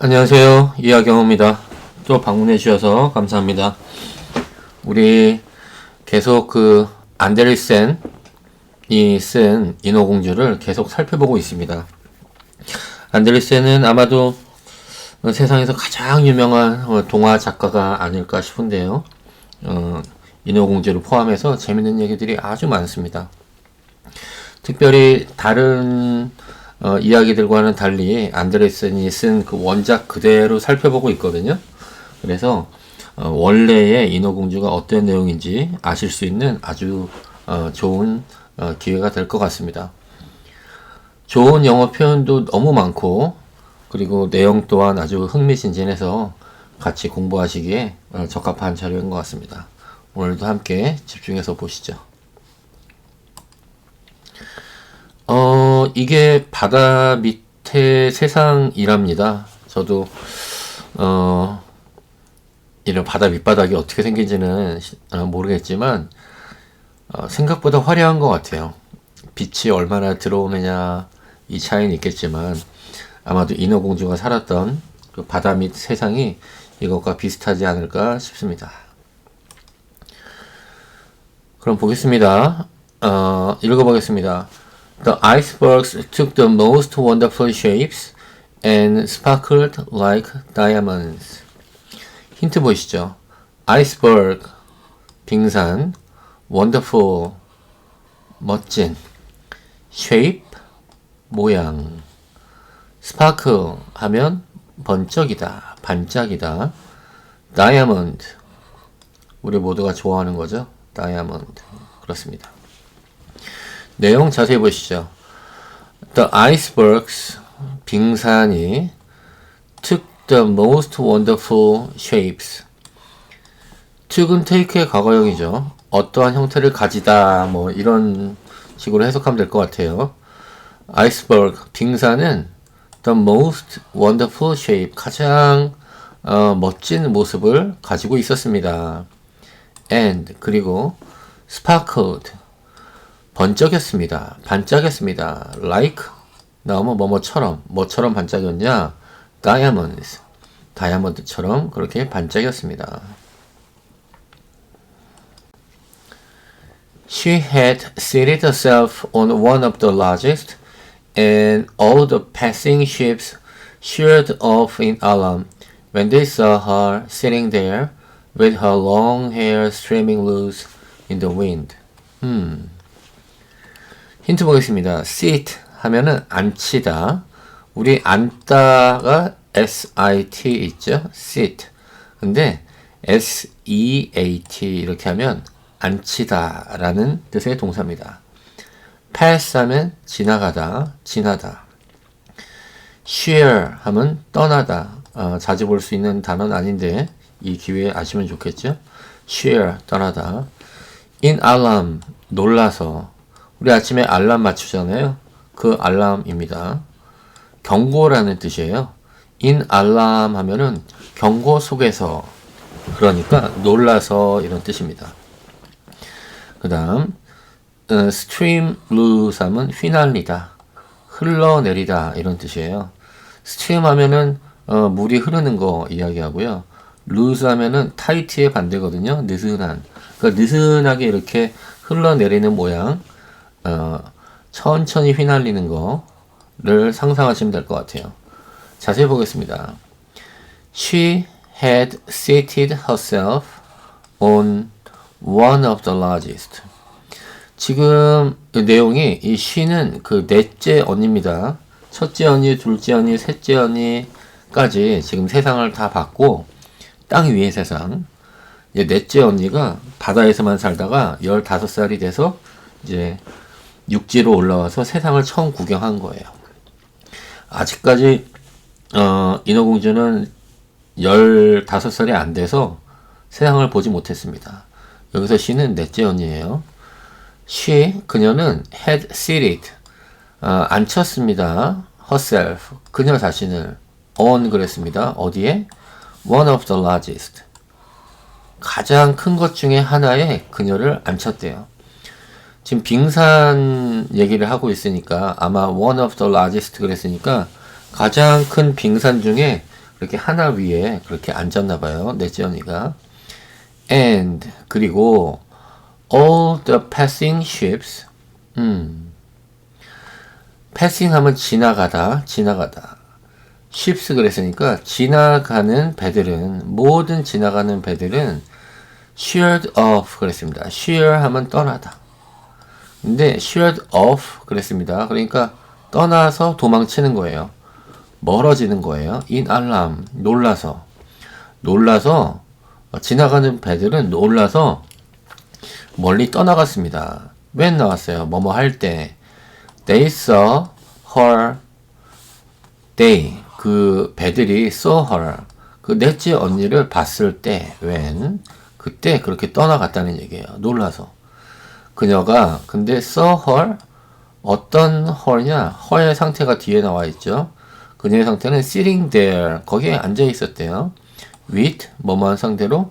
안녕하세요. 이하경입니다. 또 방문해 주셔서 감사합니다. 우리 계속 안데르센이 쓴 인어공주를 계속 살펴보고 있습니다. 안데르센은 아마도 세상에서 가장 유명한 동화 작가가 아닐까 싶은데요. 인어공주를 포함해서 재밌는 얘기들이 아주 많습니다. 특별히 다른 이야기들과는 달리 안데르센이 쓴 그 원작 그대로 살펴보고 있거든요. 그래서 원래의 인어공주가 어떤 내용인지 아실 수 있는 아주 좋은 기회가 될 것 같습니다. 좋은 영어 표현도 너무 많고 그리고 내용 또한 아주 흥미진진해서 같이 공부하시기에 적합한 자료인 것 같습니다. 오늘도 함께 집중해서 보시죠. 이게 바다 밑에 세상이랍니다. 저도, 이런 바다 밑바닥이 어떻게 생긴지는 모르겠지만, 생각보다 화려한 것 같아요. 빛이 얼마나 들어오느냐, 이 차이는 있겠지만, 아마도 인어공주가 살았던 그 바다 밑 세상이 이것과 비슷하지 않을까 싶습니다. 그럼 보겠습니다. 읽어보겠습니다. The icebergs took the most wonderful shapes and sparkled like diamonds. 힌트 보이시죠? iceberg, 빙산, wonderful, 멋진, shape, 모양, sparkle 하면 번쩍이다, 반짝이다, diamond, 우리 모두가 좋아하는 거죠? diamond, 그렇습니다. 내용 자세히 보시죠. The icebergs, 빙산이 took the most wonderful shapes. took은 take의 과거형이죠. 어떠한 형태를 가지다, 뭐 이런 식으로 해석하면 될 것 같아요. iceberg, 빙산은 the most wonderful shape, 가장 멋진 모습을 가지고 있었습니다. And, 그리고 sparkled, 번쩍였습니다. 반짝였습니다. like, 나오면 뭐처럼 반짝였냐? diamonds, 다이아몬드처럼 그렇게 반짝였습니다. She had seated herself on one of the largest, and all the passing ships sheered off in alarm when they saw her sitting there with her long hair streaming loose in the wind. 힌트 보겠습니다. sit 하면은 앉히다. 우리 앉다가 sit 있죠? sit. 근데 seat 이렇게 하면 앉히다 라는 뜻의 동사입니다. pass 하면 지나가다, 지나다. sheer 하면 떠나다. 자주 볼 수 있는 단어는 아닌데 이 기회에 아시면 좋겠죠? sheer, 떠나다. in alarm, 놀라서. 우리 아침에 알람 맞추잖아요. 그 알람입니다. 경고라는 뜻이에요. in alarm 하면은 경고 속에서, 그러니까 놀라서 이런 뜻입니다. 그 다음 stream loose 하면 휘날리다, 흘러내리다 이런 뜻이에요. stream 하면은 물이 흐르는 거 이야기하고요. loose 하면은 tight의 반대거든요. 느슨한. 그러니까 느슨하게 이렇게 흘러내리는 모양, 천천히 휘날리는 거를 상상하시면 될 것 같아요. 자세히 보겠습니다. She had seated herself on one of the largest. 지금 내용이 이 she는 그 넷째 언니입니다. 첫째 언니, 둘째 언니, 셋째 언니까지 지금 세상을 다 봤고 땅 위의 세상. 이제 넷째 언니가 바다에서만 살다가 15살이 돼서 이제 육지로 올라와서 세상을 처음 구경한 거예요. 아직까지 인어공주는 15살이 안 돼서 세상을 보지 못했습니다. 여기서 she는 넷째 언니예요. 그녀는 had seated, 앉혔습니다. herself, 그녀 자신을 on 그랬습니다. 어디에? one of the largest, 가장 큰 것 중에 하나에 그녀를 앉혔대요. 지금 빙산 얘기를 하고 있으니까 아마 one of the largest 그랬으니까 가장 큰 빙산 중에 그렇게 하나 위에 그렇게 앉았나 봐요. 넷째 언니가. And 그리고 all the passing ships. passing 하면 지나가다. ships 그랬으니까 지나가는 배들은 모든 지나가는 배들은 sheered off 그랬습니다. sheer 하면 떠나다. 근데 sheered off 그랬습니다. 그러니까 떠나서 도망치는 거예요. 멀어지는 거예요. in alarm 놀라서 지나가는 배들은 놀라서 멀리 떠나갔습니다. when 나왔어요. 뭐뭐 할 때 they saw her they 그 배들이 saw her 그 넷째 언니를 봤을 때 when 그때 그렇게 떠나갔다는 얘기예요. 놀라서 그녀가 근데 saw her 어떤 her냐 her의 상태가 뒤에 나와 있죠. 그녀의 상태는 sitting there 거기에 앉아 있었대요. with 뭐뭐한 상태로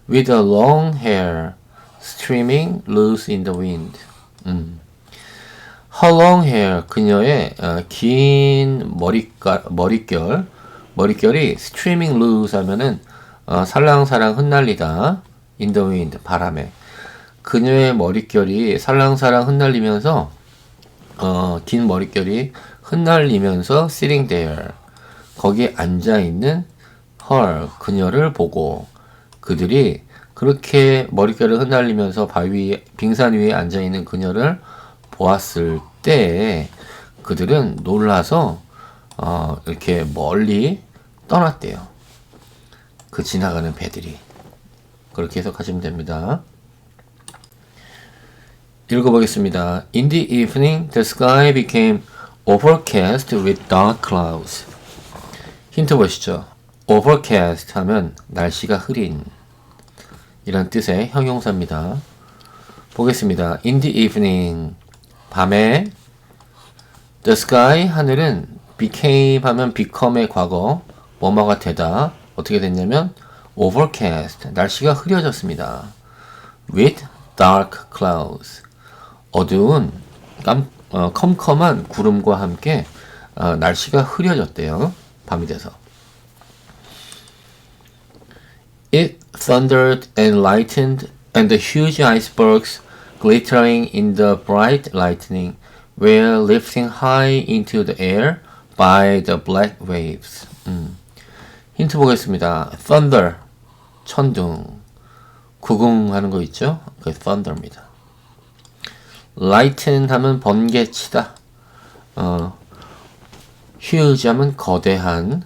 with a long hair streaming loose in the wind. Her long hair 그녀의 긴 머릿결이 streaming loose 하면은 살랑살랑 흩날리다 in the wind 바람에 그녀의 머릿결이 살랑살랑 흩날리면서 긴 머릿결이 흩날리면서 sitting there 거기에 앉아있는 her 그녀를 보고 그들이 그렇게 머릿결을 흩날리면서 빙산 위에 앉아있는 그녀를 보았을 때 그들은 놀라서 이렇게 멀리 떠났대요. 그 지나가는 배들이. 그렇게 해석하시면 됩니다. 읽어보겠습니다. In the evening, the sky became overcast with dark clouds. 힌트 보시죠. overcast 하면 날씨가 흐린 이란 뜻의 형용사입니다. 보겠습니다. In the evening, 밤에 the sky, 하늘은 became 하면 become의 과거, 뭐뭐가 되다. 어떻게 됐냐면 overcast, 날씨가 흐려졌습니다. with dark clouds, 어두운 컴컴한 구름과 함께 날씨가 흐려졌대요. 밤이 돼서. It thundered and lightened, and the huge icebergs glittering in the bright lightning were lifting high into the air by the black waves. 힌트 보겠습니다. Thunder, 천둥, 구궁하는 거 있죠? 그게 thunder입니다. Lighten 하면 번개치다. huge 하면 거대한.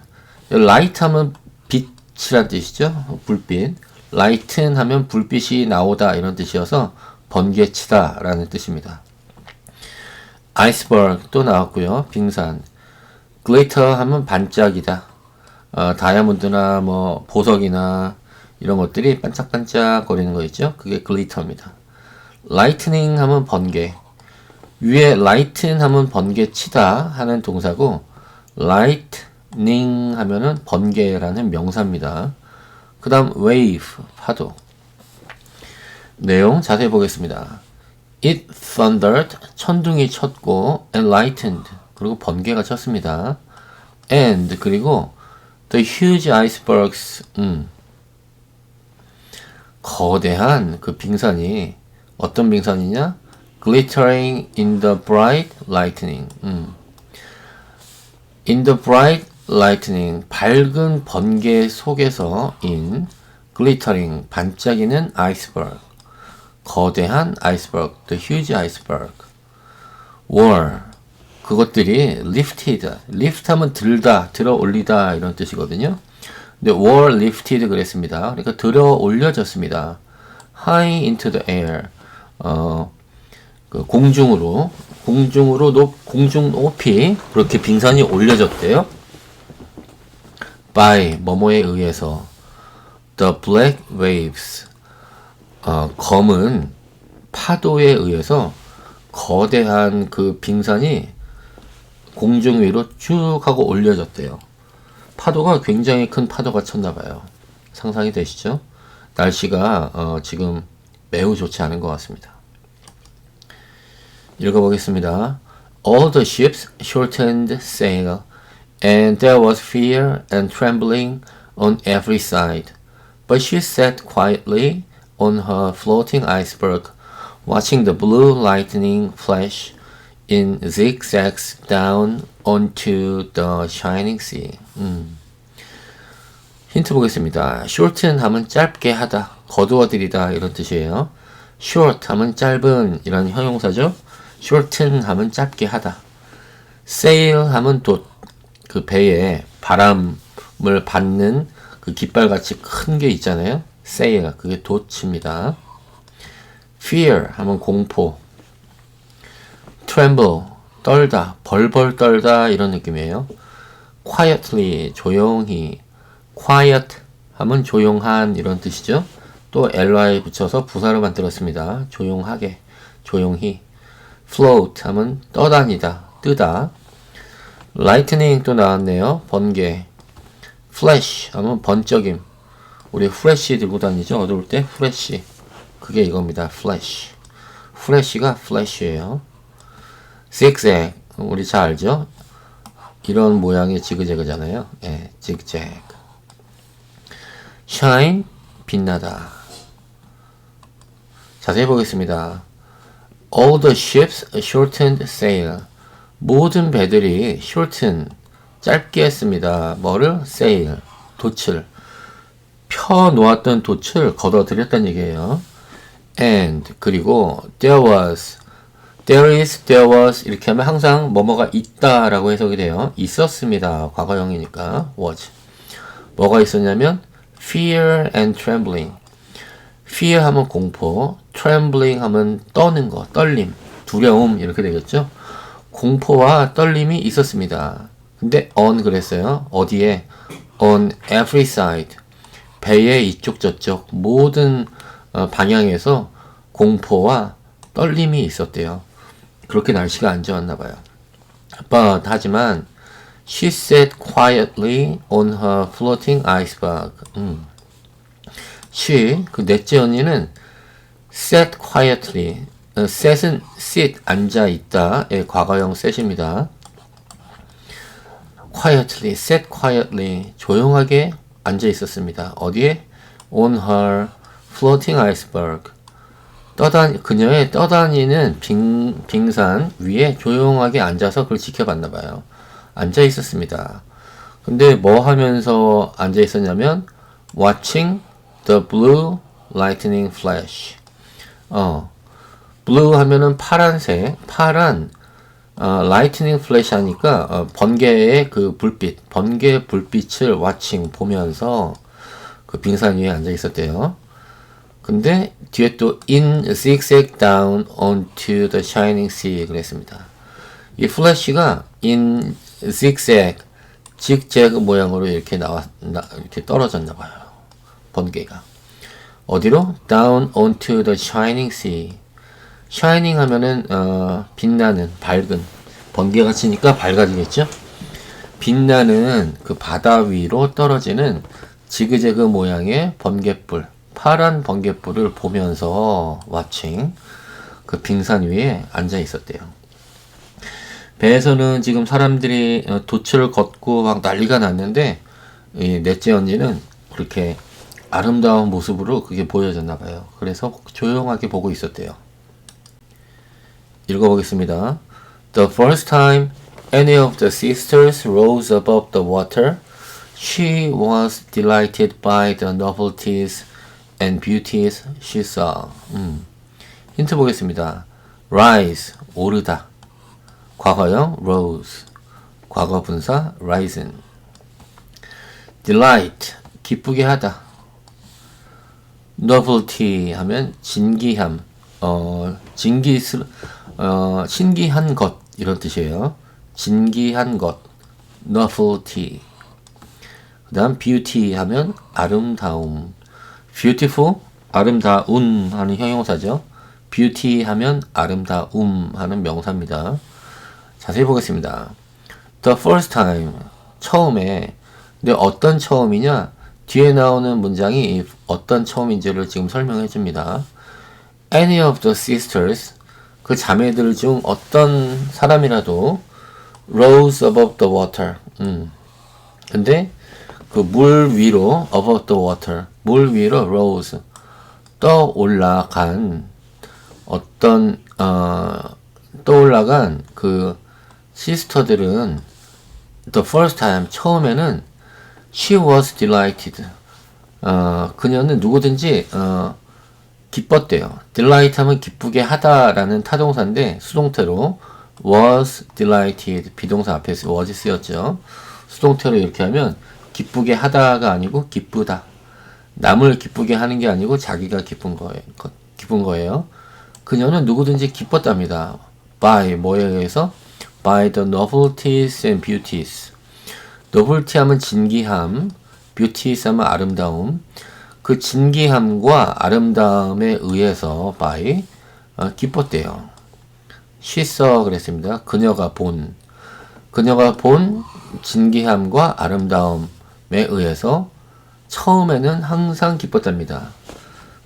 light 하면 빛이란 뜻이죠. 불빛. lighten 하면 불빛이 나오다 이런 뜻이어서 번개치다 라는 뜻입니다. iceberg 또 나왔고요. 빙산. glitter 하면 반짝이다. 다이아몬드나 뭐 보석이나 이런 것들이 반짝반짝 거리는 거 있죠. 그게 glitter입니다. lightning 하면 번개. 위에 lighten 하면 번개치다 하는 동사고 lightning 하면은 번개라는 명사입니다. 그 다음 wave, 파도. 내용 자세히 보겠습니다. It thundered, 천둥이 쳤고 and lightened, 그리고 번개가 쳤습니다. And, 그리고 the huge icebergs, 거대한 그 빙산이 어떤 빙산이냐? Glittering in the bright lightning. In the bright lightning, 밝은 번개 속에서 in glittering, 반짝이는 iceberg, 거대한 iceberg, the huge iceberg. were, 그것들이 lifted, lift 하면 들다, 들어 올리다 이런 뜻이거든요. 근데 were lifted 그랬습니다. 그러니까 들어 올려졌습니다. high into the air, 그 공중 높이 그렇게 빙산이 올려졌대요. by 뭐뭐에 의해서 the black waves, 검은 파도에 의해서 거대한 그 빙산이 공중 위로 쭉 하고 올려졌대요. 파도가 굉장히 큰 파도가 쳤나 봐요. 상상이 되시죠? 날씨가 지금 매우 좋지 않은 것 같습니다. 읽어보겠습니다. All the ships shortened sail and there was fear and trembling on every side. But she sat quietly on her floating iceberg, watching the blue lightning flash in zigzags down onto the shining sea. 힌트 보겠습니다. shorten 하면 짧게 하다, 거두어들이다 이런 뜻이에요. short 하면 짧은 이런 형용사죠. shorten 하면 짧게 하다. sail 하면 그 배에 바람을 받는 그 깃발같이 큰 게 있잖아요. sail 그게 돛입니다. fear 하면 공포. tremble 떨다, 벌벌 떨다 이런 느낌이에요. quietly 조용히. quiet 하면 조용한 이런 뜻이죠. 또 ly 붙여서 부사로 만들었습니다. 조용하게, 조용히. float 하면 떠다니다, 뜨다. lightning 또 나왔네요. 번개. flash 하면 번쩍임. 우리 후레쉬 들고 다니죠. 어두울 때 후레쉬. 그게 이겁니다. flash. 후레쉬가 flash예요. zigzag 우리 잘 알죠? 이런 모양의 지그재그잖아요. 예, zigzag. shine 빛나다. 자세히 보겠습니다. All the ships shortened sail. 모든 배들이 shorten 짧게 했습니다. 뭐를? sail 돛을. 펴 놓았던 돛을 걷어들였다는 얘기예요. and 그리고 there was there is, there was 이렇게 하면 항상 뭐뭐가 있다라고 해석이 돼요. 있었습니다. 과거형이니까 was. 뭐가 있었냐면 fear and trembling. fear 하면 공포, trembling 하면 떠는 거, 떨림, 두려움 이렇게 되겠죠. 공포와 떨림이 있었습니다. 근데 on 그랬어요. 어디에? on every side. 배의 이쪽 저쪽 모든 방향에서 공포와 떨림이 있었대요. 그렇게 날씨가 안 좋았나 봐요. But 하지만 she sat quietly on her floating iceberg. she 그 넷째 언니는 sat quietly. set은 sit 앉아 있다의 과거형 set입니다. quietly, sat quietly 조용하게 앉아 있었습니다. 어디에? on her floating iceberg. 그녀의 떠다니는 빙산 위에 조용하게 앉아서 그걸 지켜봤나 봐요. 앉아 있었습니다. 근데 뭐 하면서 앉아 있었냐면 watching the blue lightning flash. blue 하면은 파란색, 파란 lightning flash 하니까 번개의 그 불빛, 번개 불빛을 watching 보면서 그 빙산 위에 앉아 있었대요. 근데 뒤에 또 in zigzag down onto the shining sea 그랬습니다. 이 플래시가 in zigzag, zigzag 모양으로 이렇게 이렇게 떨어졌나 봐요. 번개가. 어디로? down onto the shining sea. shining 하면은 빛나는, 밝은. 번개가 치니까 밝아지겠죠? 빛나는 그 바다 위로 떨어지는 지그재그 모양의 번갯불. 파란 번갯불을 보면서 watching 그 빙산 위에 앉아 있었대요. 배에서는 지금 사람들이 돛을 걷고 막 난리가 났는데 이 넷째 언니는 그렇게 아름다운 모습으로 그게 보여졌나 봐요. 그래서 조용하게 보고 있었대요. 읽어보겠습니다. The first time any of the sisters rose above the water, she was delighted by the novelties and beauties she saw. 힌트 보겠습니다. rise, 오르다. 과거형 rose. 과거 분사 risen. delight, 기쁘게 하다. novelty 하면 진기함, 신기한 것 이런 뜻이에요. 진기한 것. novelty. 그 다음 beauty 하면 아름다움. beautiful, 아름다운 하는 형용사죠. beauty 하면 아름다움 하는 명사입니다. 자세히 보겠습니다. The first time, 처음에. 근데 어떤 처음이냐? 뒤에 나오는 문장이 어떤 처음인지를 지금 설명해 줍니다. Any of the sisters, 그 자매들 중 어떤 사람이라도 rose above the water, 근데 그 물 위로 above the water, 물 위로 rose, 떠올라간 어떤 떠올라간 그 시스터들은 the first time, 처음에는 she was delighted, 그녀는 누구든지 기뻤대요. delight 하면 기쁘게 하다라는 타동사인데 수동태로 was delighted, 비동사 앞에서 was 쓰였죠. 수동태로 이렇게 하면 기쁘게 하다가 아니고 기쁘다. 남을 기쁘게 하는 게 아니고 자기가 기쁜 거예요. 그녀는 누구든지 기뻤답니다. by 뭐에 의해서? by the novelties and beauties. novelty 하면 진기함, beauties 하면 아름다움. 그 진기함과 아름다움에 의해서 by 기뻤대요. she saw 그랬습니다. 그녀가 본 진기함과 아름다움에 의해서 처음에는 항상 기뻤답니다.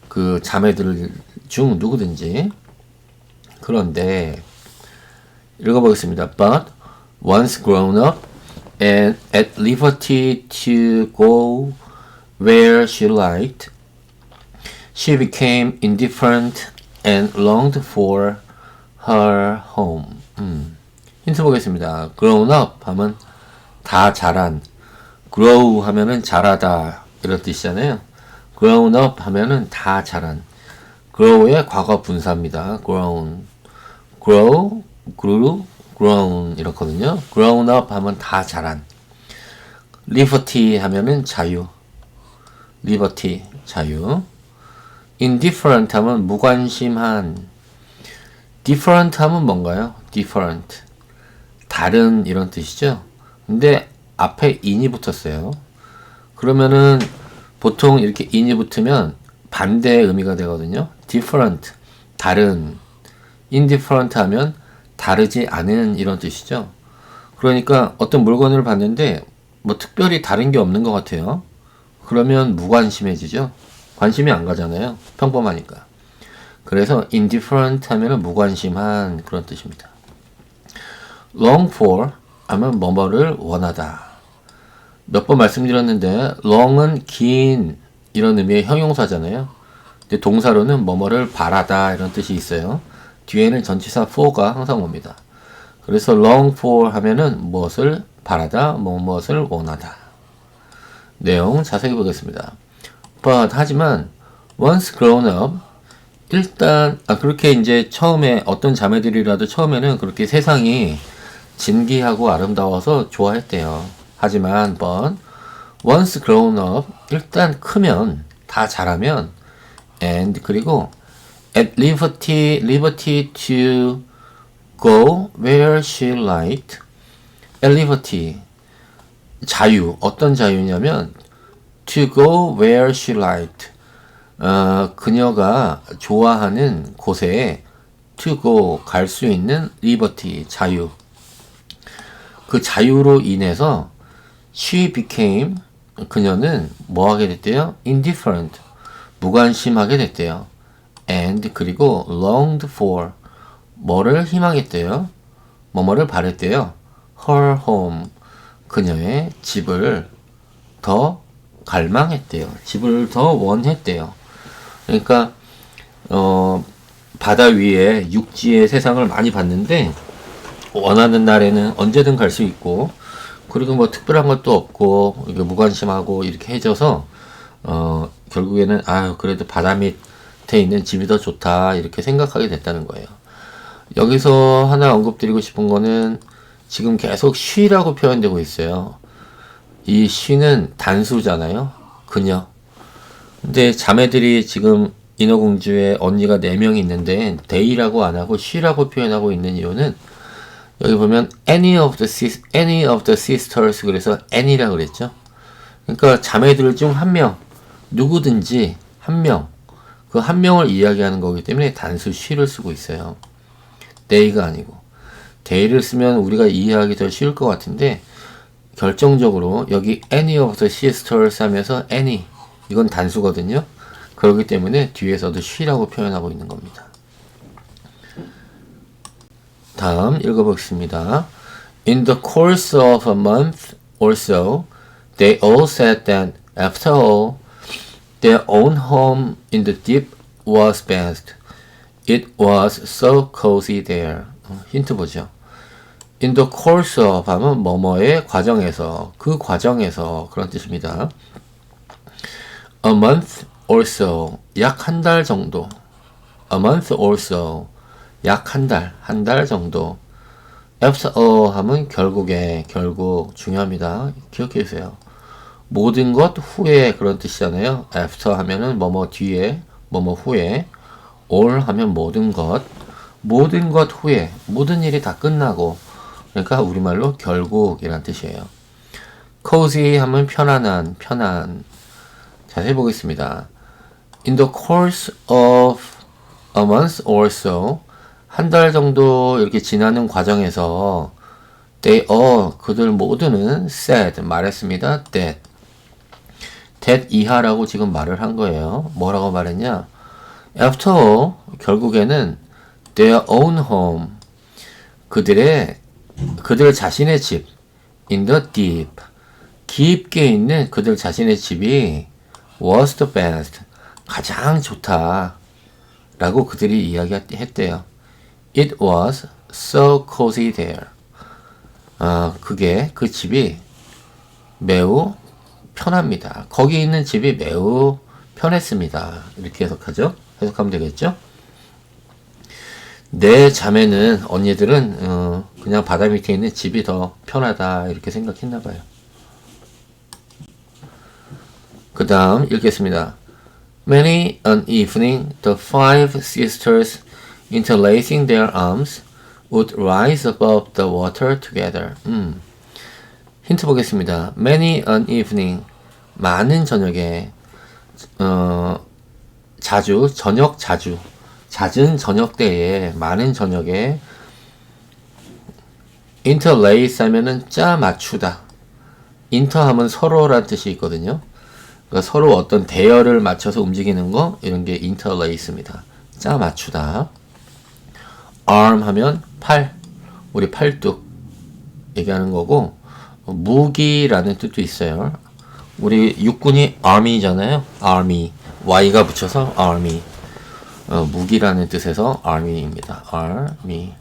그 자매들 중 누구든지. 그런데 읽어보겠습니다. But once grown up and at liberty to go where she liked, she became indifferent and longed for her home. 힌트 보겠습니다. grown up 하면 다 자란, grow 하면은 자라다 이런 뜻이잖아요. grown up 하면은 다 자란. grow의 과거 분사입니다. grown, grow, grew, grown 이렇거든요. grown up 하면 다 자란. liberty 하면은 자유. liberty, 자유. indifferent 하면 무관심한. different 하면 뭔가요? different. 다른 이런 뜻이죠. 근데 앞에 in이 붙었어요. 그러면은 보통 이렇게 in이 붙으면 반대의 의미가 되거든요. different, 다른. indifferent 하면 다르지 않은 이런 뜻이죠. 그러니까 어떤 물건을 봤는데 뭐 특별히 다른 게 없는 것 같아요. 그러면 무관심해지죠. 관심이 안 가잖아요. 평범하니까. 그래서 indifferent 하면은 무관심한 그런 뜻입니다. long for 하면 뭐뭐를 원하다. 몇 번 말씀드렸는데 long은 긴 이런 의미의 형용사잖아요. 근데 동사로는 뭐뭐를 바라다 이런 뜻이 있어요. 뒤에는 전치사 for가 항상 옵니다. 그래서 long for 하면은 무엇을 바라다, 무엇을 원하다. 내용 자세히 보겠습니다. But 하지만 once grown up, 일단 그렇게 이제 처음에 어떤 자매들이라도 처음에는 그렇게 세상이 진기하고 아름다워서 좋아했대요. 하지만 but once grown up, 일단 크면 다 자라면 and 그리고 at liberty to go where she liked. at liberty 자유, 어떤 자유냐면 to go where she liked. 그녀가 좋아하는 곳에 to go 갈 수 있는 liberty 자유. 그 자유로 인해서 she became 그녀는 뭐 하게 됐대요? indifferent 무관심하게 됐대요. and 그리고 longed for 뭐를 희망했대요? 뭐뭐를 바랬대요? her home 그녀의 집을 더 갈망했대요. 집을 더 원했대요. 그러니까 바다 위에 육지의 세상을 많이 봤는데 원하는 날에는 언제든 갈 수 있고 그리고 뭐 특별한 것도 없고 이게 무관심하고 이렇게 해져서 결국에는 그래도 바다 밑에 있는 집이 더 좋다 이렇게 생각하게 됐다는 거예요. 여기서 하나 언급드리고 싶은 거는 지금 계속 she라고 표현되고 있어요. 이 she는 단수잖아요. 그녀. 근데 자매들이 지금 인어공주의 언니가 4명이 있는데 they라고 안 하고 she라고 표현하고 있는 이유는 여기 보면 any of the sisters 그래서 any라고 그랬죠. 그러니까 자매들 중 한 명, 누구든지 한 명, 그 한 명을 이야기하는 거기 때문에 단수 she를 쓰고 있어요. they가 아니고. they를 쓰면 우리가 이해하기 더 쉬울 것 같은데 결정적으로 여기 any of the sisters 하면서 any 이건 단수거든요. 그렇기 때문에 뒤에서도 she라고 표현하고 있는 겁니다. 다음 읽어보겠습니다. In the course of a month or so, they all said that, after all, their own home in the deep was best. It was so cozy there. 힌트 보죠. In the course of 하면 뭐뭐의 과정에서, 그 과정에서 그런 뜻입니다. A month or so, 약 한 달 정도. A month or so, 약 한 달 정도. After all 하면 결국에, 결국 중요합니다. 기억해 주세요. 모든 것 후에 그런 뜻이잖아요. After 하면은 뭐뭐 뒤에, 뭐뭐 후에. all 하면 모든 것 후에, 모든 일이 다 끝나고, 그러니까 우리말로 결국이란 뜻이에요. cozy 하면 편안한. 자세히 보겠습니다. In the course of a month or so, 한 달 정도 이렇게 지나는 과정에서 they all, 그들 모두는 said, 말했습니다. that 이하라고 지금 말을 한 거예요. 뭐라고 말했냐? After all, 결국에는 their own home, 그들 자신의 집, in the deep, 깊게 있는 그들 자신의 집이 was the best, 가장 좋다 라고 그들이 이야기했대요. It was so cozy there. 그 집이 매우 편합니다. 거기 있는 집이 매우 편했습니다. 이렇게 해석하면 되겠죠? 내 자매는, 언니들은 그냥 바다 밑에 있는 집이 더 편하다 이렇게 생각했나 봐요. 그 다음 읽겠습니다. Many an evening, the five sisters, interlacing their arms, would rise above the water together. 힌트 보겠습니다. Many an evening, 많은 저녁에, 잦은 저녁 때에, 많은 저녁에, interlace 하면은 짜 맞추다. inter 하면 서로란 뜻이 있거든요. 그러니까 서로 어떤 대열을 맞춰서 움직이는 거, 이런 게 interlace입니다. 짜 맞추다. arm 하면 팔, 우리 팔뚝 얘기하는 거고, 무기라는 뜻도 있어요. 우리 육군이 army잖아요. army, y가 붙여서 army. 무기라는 뜻에서 army입니다. army.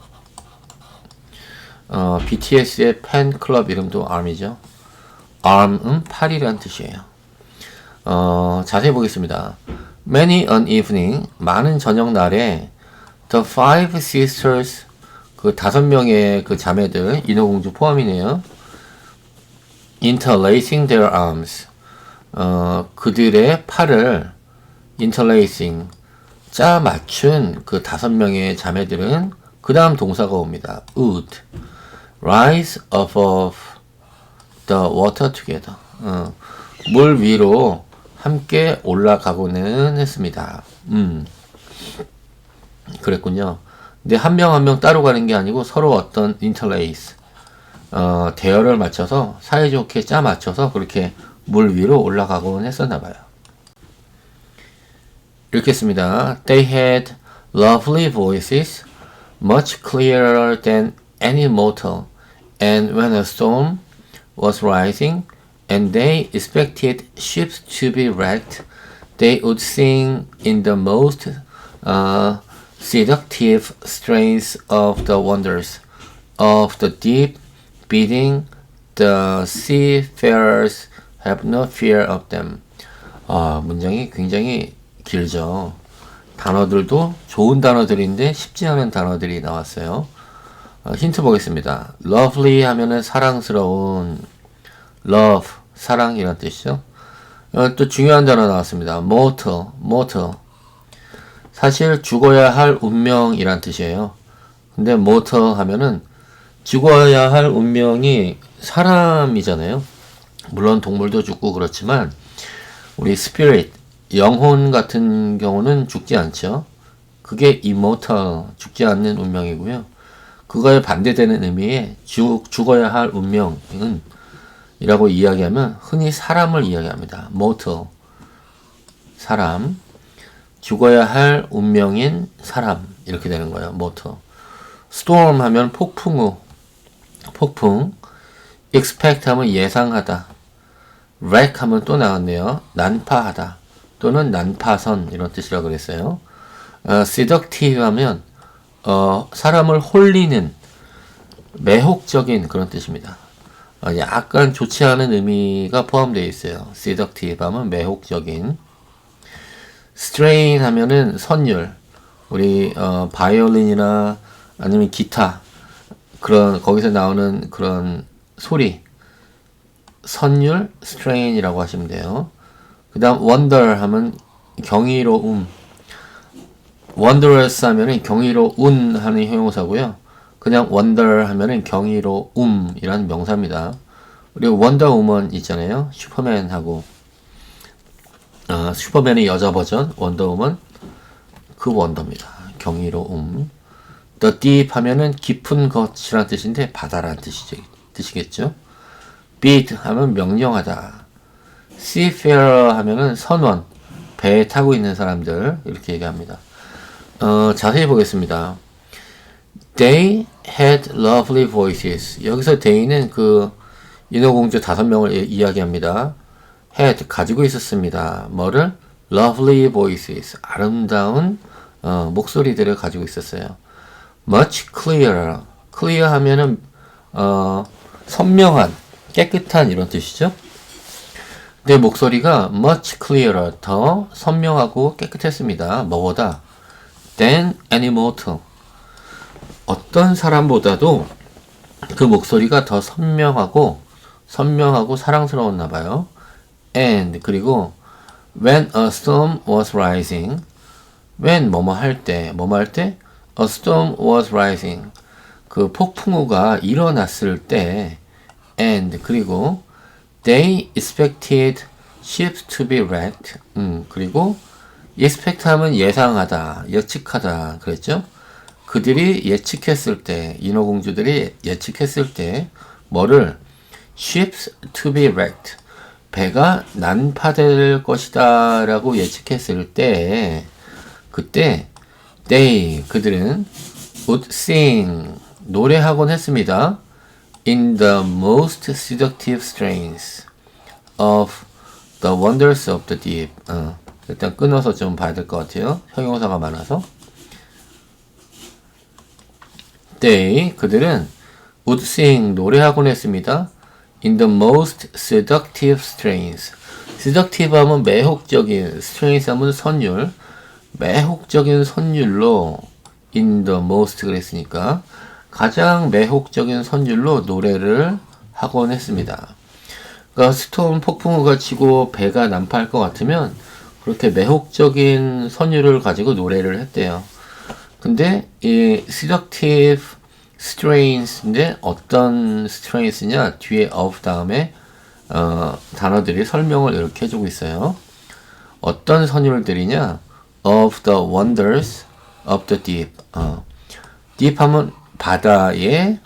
BTS의 팬클럽 이름도 army죠. arm은 팔이라는 뜻이에요. 자세히 보겠습니다. Many an evening, 많은 저녁 날에 the five sisters, 그 5명의 그 자매들, 인어공주 포함이네요. interlacing their arms, 그들의 팔을 interlacing, 짜 맞춘 그 5명의 자매들은 그 다음 동사가 옵니다. would rise above the water together. 물 위로 함께 올라가고는 했습니다. 그랬군요. 근데 한 명 한 명 따로 가는 게 아니고 서로 어떤 interlace, 대열을 맞춰서 사이좋게 짜 맞춰서 그렇게 물 위로 올라가고는 했었나 봐요. 읽겠습니다. They had lovely voices, much clearer than any mortal, and when a storm was rising, and they expected ships to be wrecked, they would sing in the most seductive strains of the wonders of the deep, bidding the seafarers have no fear of them. 문장이 굉장히 길죠. 단어들도 좋은 단어들인데 쉽지 않은 단어들이 나왔어요. 힌트 보겠습니다. lovely 하면은 사랑스러운, love, 사랑이란 뜻이죠. 또 중요한 단어 나왔습니다. mortal. 사실 죽어야 할 운명이란 뜻이에요. 근데 mortal 하면은 죽어야 할 운명이 사람이잖아요. 물론 동물도 죽고 그렇지만 우리 spirit, 영혼 같은 경우는 죽지 않죠. 그게 immortal, 죽지 않는 운명이고요. 그거에 반대되는 의미의 죽어야 할 운명은 이라고 이야기하면 흔히 사람을 이야기합니다. mortal, 사람, 죽어야 할 운명인 사람, 이렇게 되는 거예요. mortal. storm 하면 폭풍우, 폭풍. expect 하면 예상하다. wreck 하면 또 나왔네요. 난파하다 또는 난파선 이런 뜻이라고 그랬어요. seductive 하면 사람을 홀리는 매혹적인 그런 뜻입니다. 약간 좋지 않은 의미가 포함되어 있어요. seductive 하면 매혹적인. strain 하면은 선율. 우리 바이올린이나 아니면 기타 그런 거기서 나오는 그런 소리 선율 strain이라고 하시면 돼요. 그 다음 wonder 하면 경이로움. wondrous 하면은 경이로운 하는 형용사고요. 그냥 wonder 하면은 경이로움이라는 명사입니다. 그리고 wonder woman 있잖아요. 슈퍼맨하고 슈퍼맨의 여자 버전 wonder woman 그 원더입니다. 경이로움. the deep 하면은 깊은 것이란 뜻인데 바다란 뜻이겠죠. bid 하면 명령하다. seafarer 하면은 선원, 배에 타고 있는 사람들 이렇게 얘기합니다. 자세히 보겠습니다. They had lovely voices. 여기서 they는 그 인어공주 5명을 이야기합니다. had 가지고 있었습니다. 뭐를? lovely voices. 아름다운 목소리들을 가지고 있었어요. much clearer. clear 하면은 선명한, 깨끗한 이런 뜻이죠. 내 목소리가 much clearer, 더 선명하고 깨끗했습니다. 뭐보다? than any mortal. 어떤 사람보다도 그 목소리가 더 선명하고 사랑스러웠나 봐요. and 그리고 when a storm was rising. when 뭐뭐 할 때 a storm was rising. 그 폭풍우가 일어났을 때 and 그리고 they expected ships to be wrecked. 그리고 expect 하면 예상하다, 예측하다 그랬죠? 그들이 예측했을 때, 인어공주들이 예측했을 때 뭐를? ships to be wrecked. 배가 난파될 것이다 라고 예측했을 때 그때 그들은 would sing, 노래하곤 했습니다. in the most seductive strains of the wonders of the deep. 일단 끊어서 좀 봐야 될 것 같아요. 형용사가 많아서. 그들은 would sing, 노래하곤 했습니다. in the most seductive strains. seductive 하면 매혹적인, strains 하면 선율. 매혹적인 선율로 in the most 그랬으니까 가장 매혹적인 선율로 노래를 하곤 했습니다. 그러니까 스톰 폭풍우가 치고 배가 난파할 것 같으면 그렇게 매혹적인 선율을 가지고 노래를 했대요. 근데 이 seductive strains인데 어떤 strains냐 뒤에 of 다음에 단어들이 설명을 이렇게 해주고 있어요. 어떤 선율들이냐? of the wonders of the deep. deep 하면 바다의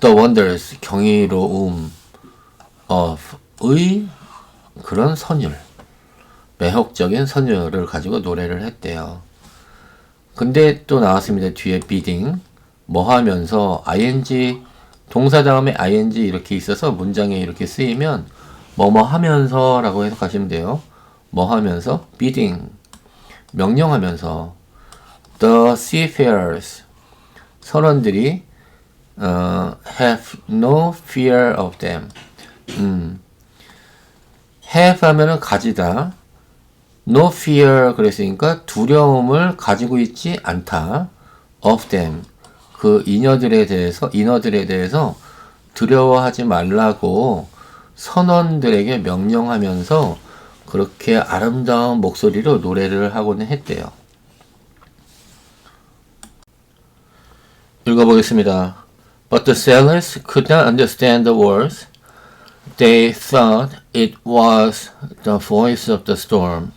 the wonders 경이로움 of의 그런 선율, 매혹적인 선율을 가지고 노래를 했대요. 근데 또 나왔습니다. 뒤에 bidding 뭐 하면서 ing 동사 다음에 ing 이렇게 있어서 문장에 이렇게 쓰이면 뭐뭐 하면서 라고 해석하시면 돼요. 뭐 하면서? bidding 명령하면서 the seafarers 선원들이 have no fear of them. have 하면은 가지다. no fear 그랬으니까 두려움을 가지고 있지 않다. of them 그 인어들에 대해서 두려워하지 말라고 선원들에게 명령하면서 그렇게 아름다운 목소리로 노래를 하고는 했대요. 읽어보겠습니다. But the sailors could not understand the words. They thought it was the voice of the storm.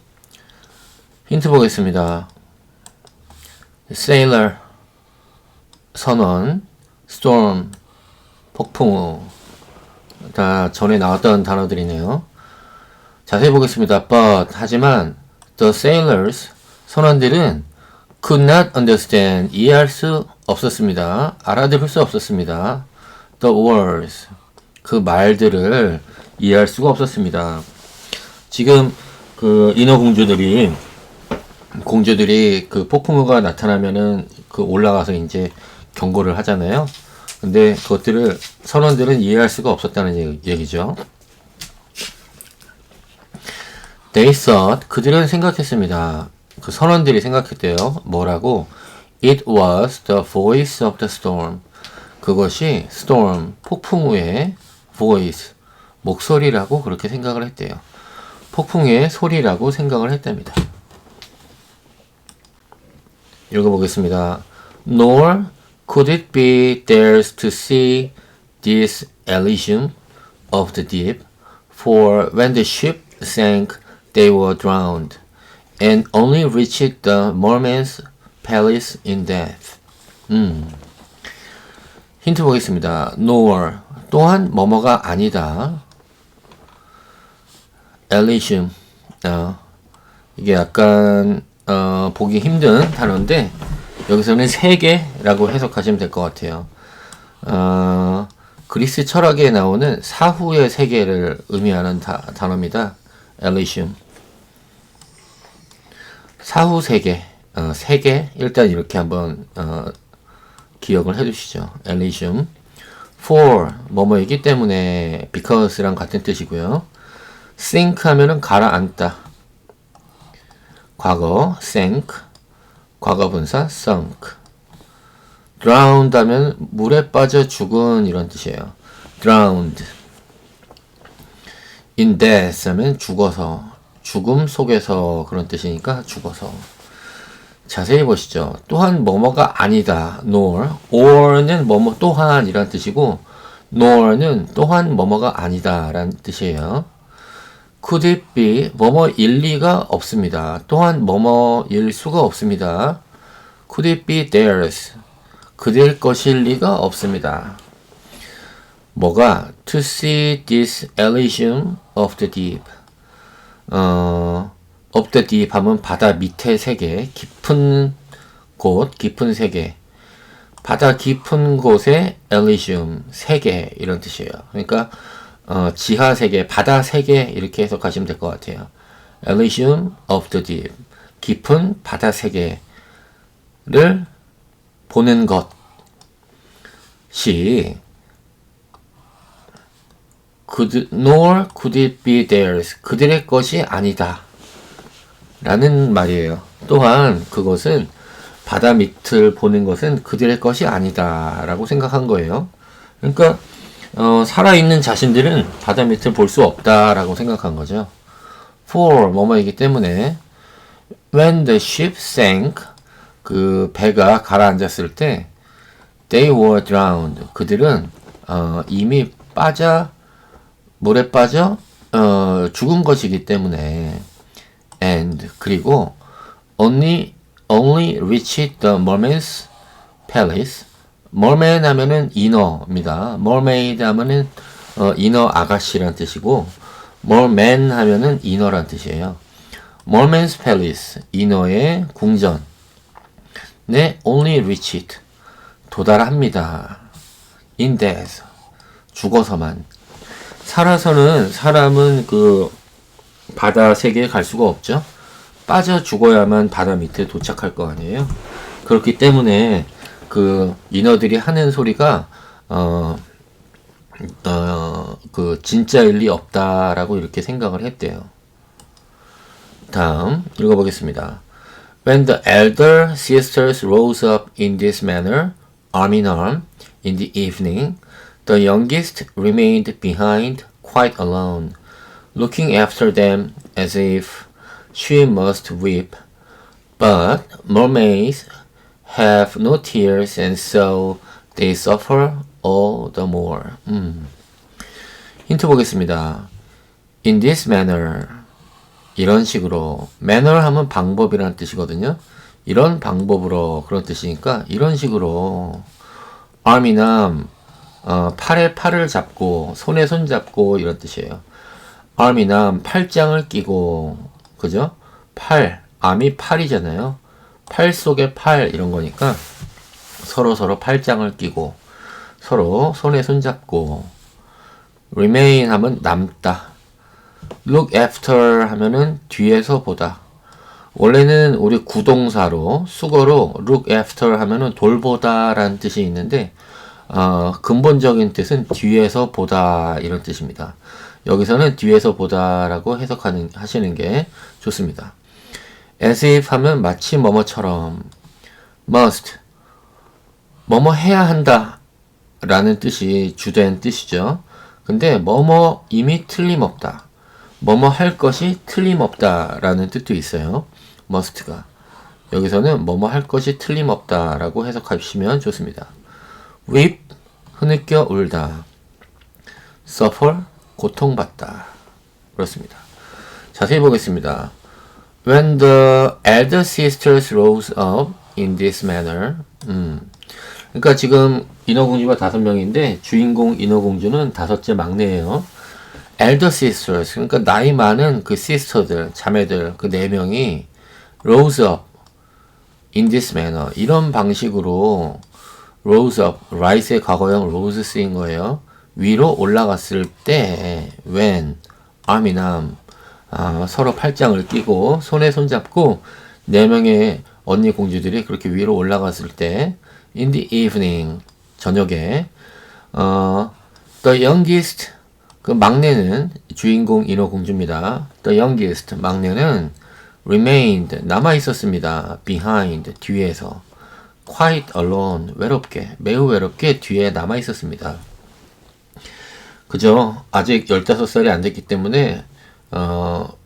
힌트 보겠습니다. sailor 선원, storm 폭풍우 다 전에 나왔던 단어들이네요. 자세히 보겠습니다. But 하지만 the sailors 선원들은 could not understand. 이해할 수 없었습니다. 알아들을 수 없었습니다. The words. 그 말들을 이해할 수가 없었습니다. 지금 그 공주들이 그 폭풍우가 나타나면은 그 올라가서 이제 경고를 하잖아요. 근데 그것들을 선원들은 이해할 수가 없었다는 얘기죠. They thought, 그들은 생각했습니다. 그 선원들이 생각했대요. 뭐라고? It was the voice of the storm. 그것이 storm, 폭풍우의 voice, 목소리라고 그렇게 생각을 했대요. 폭풍의 소리라고 생각을 했답니다. 읽어보겠습니다. Nor could it be theirs to see this Elysium of the deep, for when the ship sank, they were drowned, and only reached the merman's palace in death. 힌트 보겠습니다. Nor, 또한 뭐뭐가 아니다. Elysium, 이게 약간 보기 힘든 단어인데 여기서는 세계라고 해석하시면 될 것 같아요. 그리스 철학에 나오는 사후의 세계를 의미하는 단어입니다. Elysium. 사후 세계, 세계 일단 이렇게 한번 기억을 해두시죠. Elysium. For 뭐뭐이기 때문에 because랑 같은 뜻이고요. sink 하면은 가라앉다. 과거 sank, 과거분사 sunk. drowned 하면 물에 빠져 죽은 이런 뜻이에요. drowned. in death 하면 죽어서, 죽음 속에서 그런 뜻이니까 죽어서. 자세히 보시죠. 또한 뭐뭐가 아니다. nor. or는 뭐뭐 또한 이란 뜻이고 nor는 또한 뭐뭐가 아니다 라는 뜻이에요. could it be 뭐뭐일 리가 없습니다. 또한 뭐뭐일 수가 없습니다. could it be theirs 그들 것일 리가 없습니다. 뭐가 to see this Elysium of the deep of the deep 하면 바다 밑의 세계, 깊은 곳, 깊은 세계. 바다 깊은 곳의 Elysium, 세계 이런 뜻이에요. 그러니까 지하 세계, 바다 세계 이렇게 해석하시면 될 것 같아요. Elysium of the deep, 깊은 바다 세계를 보는 것이 nor could it be theirs, 그들의 것이 아니다 라는 말이에요. 또한 그것은 바다 밑을 보는 것은 그들의 것이 아니다 라고 생각한 거예요. 그러니까 살아있는 자신들은 바다 밑을 볼 수 없다 라고 생각한 거죠. for 뭐뭐이기 때문에 when the ship sank 그 배가 가라앉았을 때 they were drowned 그들은 이미 물에 빠져 죽은 것이기 때문에 and 그리고 only reached the merman's palace. merman 하면은 인어입니다. mermaid 하면은 인어 아가씨란 뜻이고 merman 하면은 인어란 뜻이에요. merman's palace 인어의 궁전. 네, only reached 도달합니다. in death 죽어서만. 살아서는 사람은 그 바다 세계에 갈 수가 없죠. 빠져 죽어야만 바다 밑에 도착할 거 아니에요. 그렇기 때문에 그 인어들이 하는 소리가 그 진짜일 리 없다라고 이렇게 생각을 했대요. 다음 읽어보겠습니다. When the elder sisters rose up in this manner, arm in arm, in the evening, the youngest remained behind quite alone, looking after them as if she must weep. But mermaids have no tears, and so they suffer all the more. 힌트 보겠습니다. In this manner, 이런 식으로. manner 하면 방법이라는 뜻이거든요. 이런 방법으로 그런 뜻이니까 이런 식으로 arm in arm, 팔에 팔을 잡고 손에 손 잡고 이런 뜻이에요. arm in arm, 팔짱을 끼고, 그죠? 팔, arm이 팔이잖아요. 팔 속에 팔 이런 거니까 서로 팔짱을 끼고 서로 손에 손잡고 remain 하면 남다. look after 하면은 뒤에서 보다. 원래는 우리 구동사로 수거로 look after 하면은 돌보다 라는 뜻이 있는데 근본적인 뜻은 뒤에서 보다 이런 뜻입니다. 여기서는 뒤에서 보다라고 하시는 게 좋습니다. as if 하면 마치 뭐뭐처럼 must 뭐뭐 해야 한다 라는 뜻이 주된 뜻이죠. 근데 뭐뭐 이미 틀림없다. 뭐뭐 할 것이 틀림없다 라는 뜻도 있어요. must가. 여기서는 뭐뭐 할 것이 틀림없다 라고 해석하시면 좋습니다. weep, 흐느껴 울다. suffer, 고통받다. 그렇습니다. 자세히 보겠습니다. When the elder sisters rose up in this manner. 그러니까 지금 인어공주가 5명인데 주인공 인어공주는 5째 막내예요. elder sisters, 그러니까 나이 많은 그 sister들, 자매들 그 4명이 rose up in this manner. 이런 방식으로 rose up, rise의 과거형 rose 쓰인 거예요. 위로 올라갔을 때 when, arm이남 서로 팔짱을 끼고 손에 손잡고 4명의 언니 공주들이 그렇게 위로 올라갔을 때 in the evening, 저녁에 the youngest, 그 막내는 주인공 인어공주입니다. the youngest, 막내는 remained, 남아 있었습니다. behind, 뒤에서 quite alone, 외롭게, 매우 외롭게 뒤에 남아 있었습니다. 그죠? 아직 15살이 안 됐기 때문에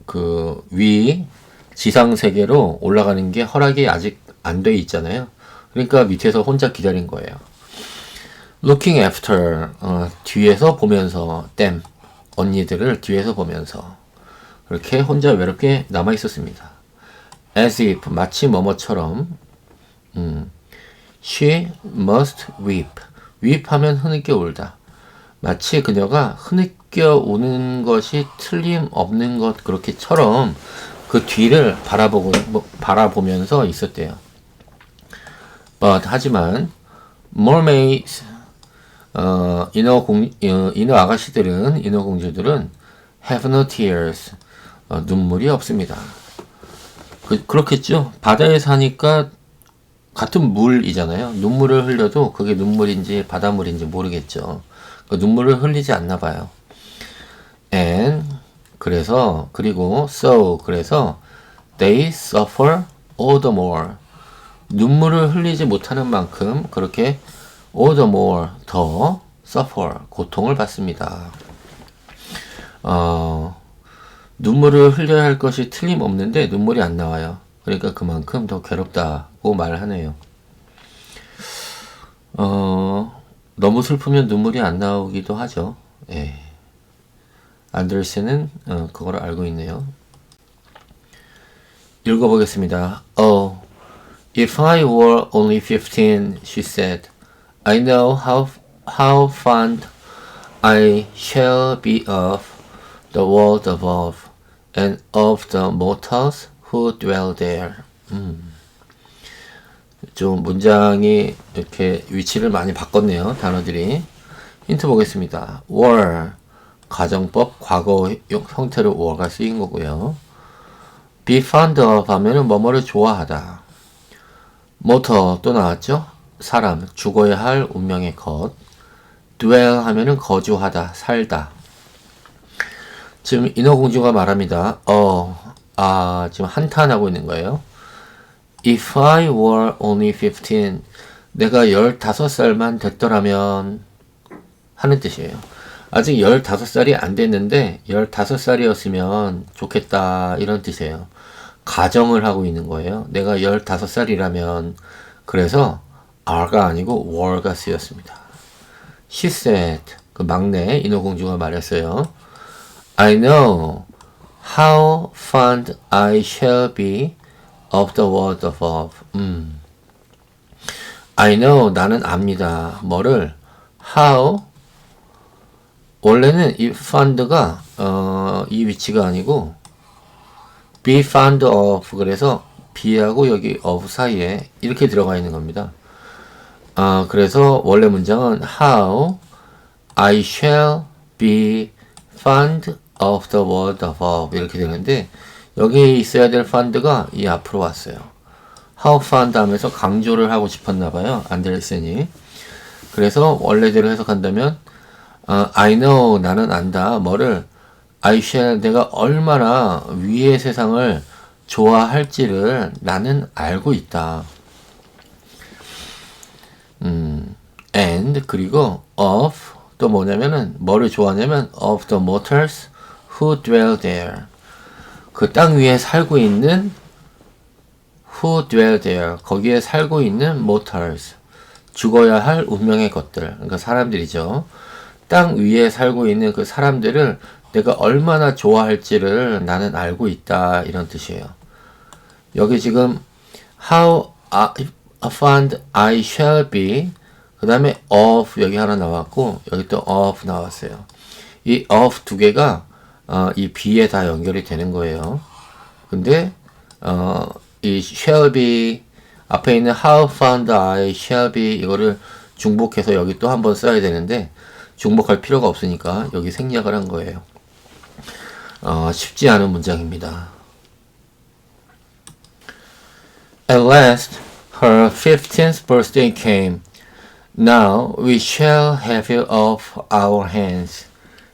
그 위 지상 세계로 올라가는 게 허락이 아직 안 돼 있잖아요. 그러니까 밑에서 혼자 기다린 거예요. looking after, 뒤에서 보면서 them, 언니들을 뒤에서 보면서 그렇게 혼자 외롭게 남아 있었습니다. as if, 마치 뭐뭐처럼. she must weep. weep 하면 흐느껴 울다. 마치 그녀가 흐느껴 우는 것이 틀림없는 것 그렇게처럼 그 뒤를 바라보면서 있었대요. But 하지만 mermaids, 인어 아가씨들은, 인어 공주들은 have no tears, 눈물이 없습니다. 그렇겠죠. 바다에 사니까 같은 물이잖아요. 눈물을 흘려도 그게 눈물인지 바닷물인지 모르겠죠. 눈물을 흘리지 않나 봐요. And 그리고 so, 그래서 they suffer all the more. 눈물을 흘리지 못하는 만큼 그렇게 all the more, 더 suffer, 고통을 받습니다. 눈물을 흘려야 할 것이 틀림없는데 눈물이 안 나와요. 그러니까 그만큼 더 괴롭다고 말하네요. 너무 슬프면 눈물이 안 나오기도 하죠. 예. 안데르센은 그걸 알고 있네요. 읽어보겠습니다. Oh, if I were only 15, she said, I know how fond I shall be of the world above and of the mortals who dwell there. 좀 문장이 이렇게 위치를 많이 바꿨네요. 단어들이. 힌트 보겠습니다. were, 가정법 과거 형태로 were가 쓰인 거고요. be fond of 하면은 뭐뭐를 좋아하다. mortal 또 나왔죠? 사람, 죽어야 할 운명의 것. dwell 하면은 거주하다, 살다. 지금 인어공주가 말합니다. 지금 한탄하고 있는 거예요. If I were only 15, 내가 15살만 됐더라면 하는 뜻이에요. 아직 15살이 안 됐는데 15살이었으면 좋겠다 이런 뜻이에요. 가정을 하고 있는 거예요. 내가 15살이라면 그래서 are가 아니고 were가 쓰였습니다. She said, 그 막내 인어공주가 말했어요. I know how fond I shall be of the world above. I know, 나는 압니다. 뭐를? How? 원래는 이 fond가 이 위치가 아니고 be fond of, 그래서 be하고 여기 of 사이에 이렇게 들어가 있는 겁니다. 그래서 원래 문장은 how I shall be fond of the word above 이렇게 되는데 여기 있어야 될 fond가 이 앞으로 왔어요. how fond 하면서 강조를 하고 싶었나 봐요. 안데르센이. 그래서 원래대로 해석한다면 I know 나는 안다. 뭐를 I shall 내가 얼마나 위의 세상을 좋아할지를 나는 알고 있다. And 그리고 of 또 뭐냐면은 뭐를 좋아하냐면 of the mortals who dwell there. 그 땅 위에 살고 있는 who dwell there. 거기에 살고 있는 mortals. 죽어야 할 운명의 것들. 그러니까 사람들이죠. 땅 위에 살고 있는 그 사람들을 내가 얼마나 좋아할지를 나는 알고 있다. 이런 뜻이에요. 여기 지금 how fond I shall be 그 다음에 of 여기 하나 나왔고 여기 또 of 나왔어요. 이 of 두 개가 이 be에 다 연결이 되는 거예요. 근데 이 shall be 앞에 있는 how fond I shall be 이거를 중복해서 여기 또 한번 써야 되는데 중복할 필요가 없으니까 여기 생략을 한 거예요. 쉽지 않은 문장입니다. At last, her 15th birthday came. Now we shall have you off our hands,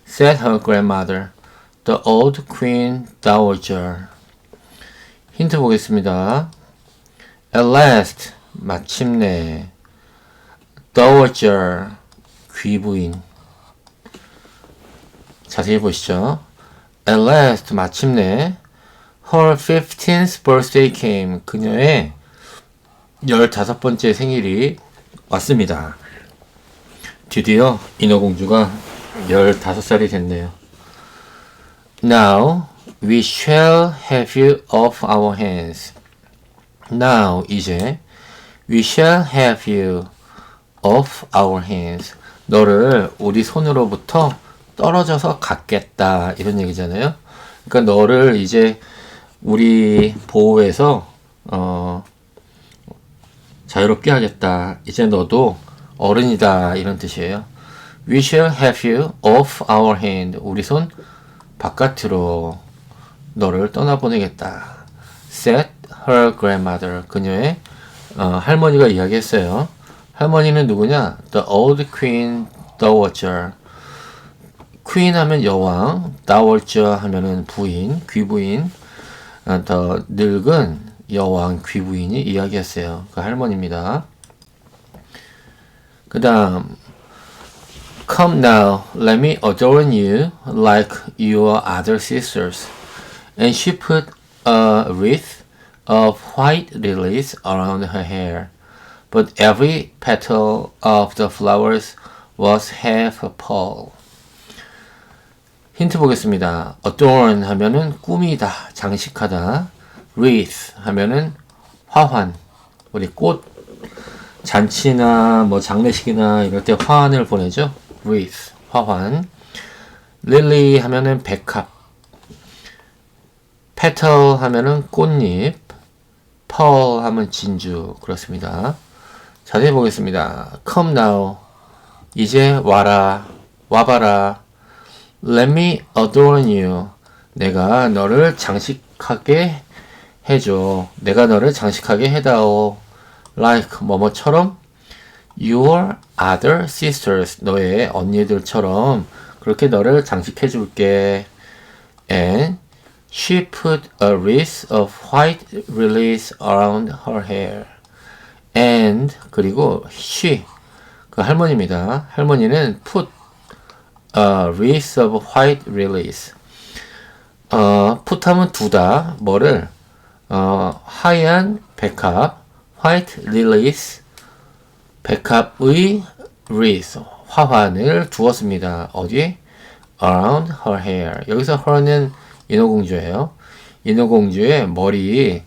said her grandmother, the old queen dowager. 힌트 보겠습니다. At last, 마침내. dowager, 귀부인. 자세히 보시죠. At last, 마침내. Her 15th birthday came. 그녀의 15번째 생일이 왔습니다. 드디어 인어공주가 15살이 됐네요. Now we shall have you off our hands. Now 이제 we shall have you off our hands. 너를 우리 손으로부터 떨어져서 갖겠다 이런 얘기잖아요. 그러니까 너를 이제 우리 보호해서 자유롭게 하겠다. 이제 너도 어른이다. 이런 뜻이에요. We shall have you off our hand. 우리 손 바깥으로 너를 떠나보내겠다. Said her grandmother. 그녀의 할머니가 이야기했어요. 할머니는 누구냐? The old queen dowager. queen 하면 여왕, dowager 하면은 부인, 귀부인. 더 늙은 여왕 귀부인이 이야기했어요. 그 할머니입니다. 그 다음 Come now, let me adorn you like your other sisters. And she put a wreath of white lilies around her hair. But every petal of the flowers was half a pearl. 힌트 보겠습니다. adorn 하면은 꾸미다, 장식하다. wreath 하면은 화환. 우리 꽃 잔치나 뭐 장례식이나 이럴 때 화환을 보내죠. wreath 화환. lily 하면은 백합. petal 하면은 꽃잎. pearl 하면 진주. 그렇습니다. 자세히 보겠습니다. come now. 이제 와라. 와봐라. Let me adorn you. 내가 너를 장식하게 해줘. 내가 너를 장식하게 해다오. Like 뭐뭐처럼 your other sisters. 너의 언니들처럼 그렇게 너를 장식해 줄게. And she put a wreath of white lilies around her hair. And 그리고 she 그 할머니입니다. 할머니는 put a wreath of white lilies. put 하면 두다. 뭐를? 하얀 백합, white lilies, 백합의 wreath, 화환을 두었습니다. 어디? around her hair. 여기서 her는 인어공주예요. 인어공주의 머리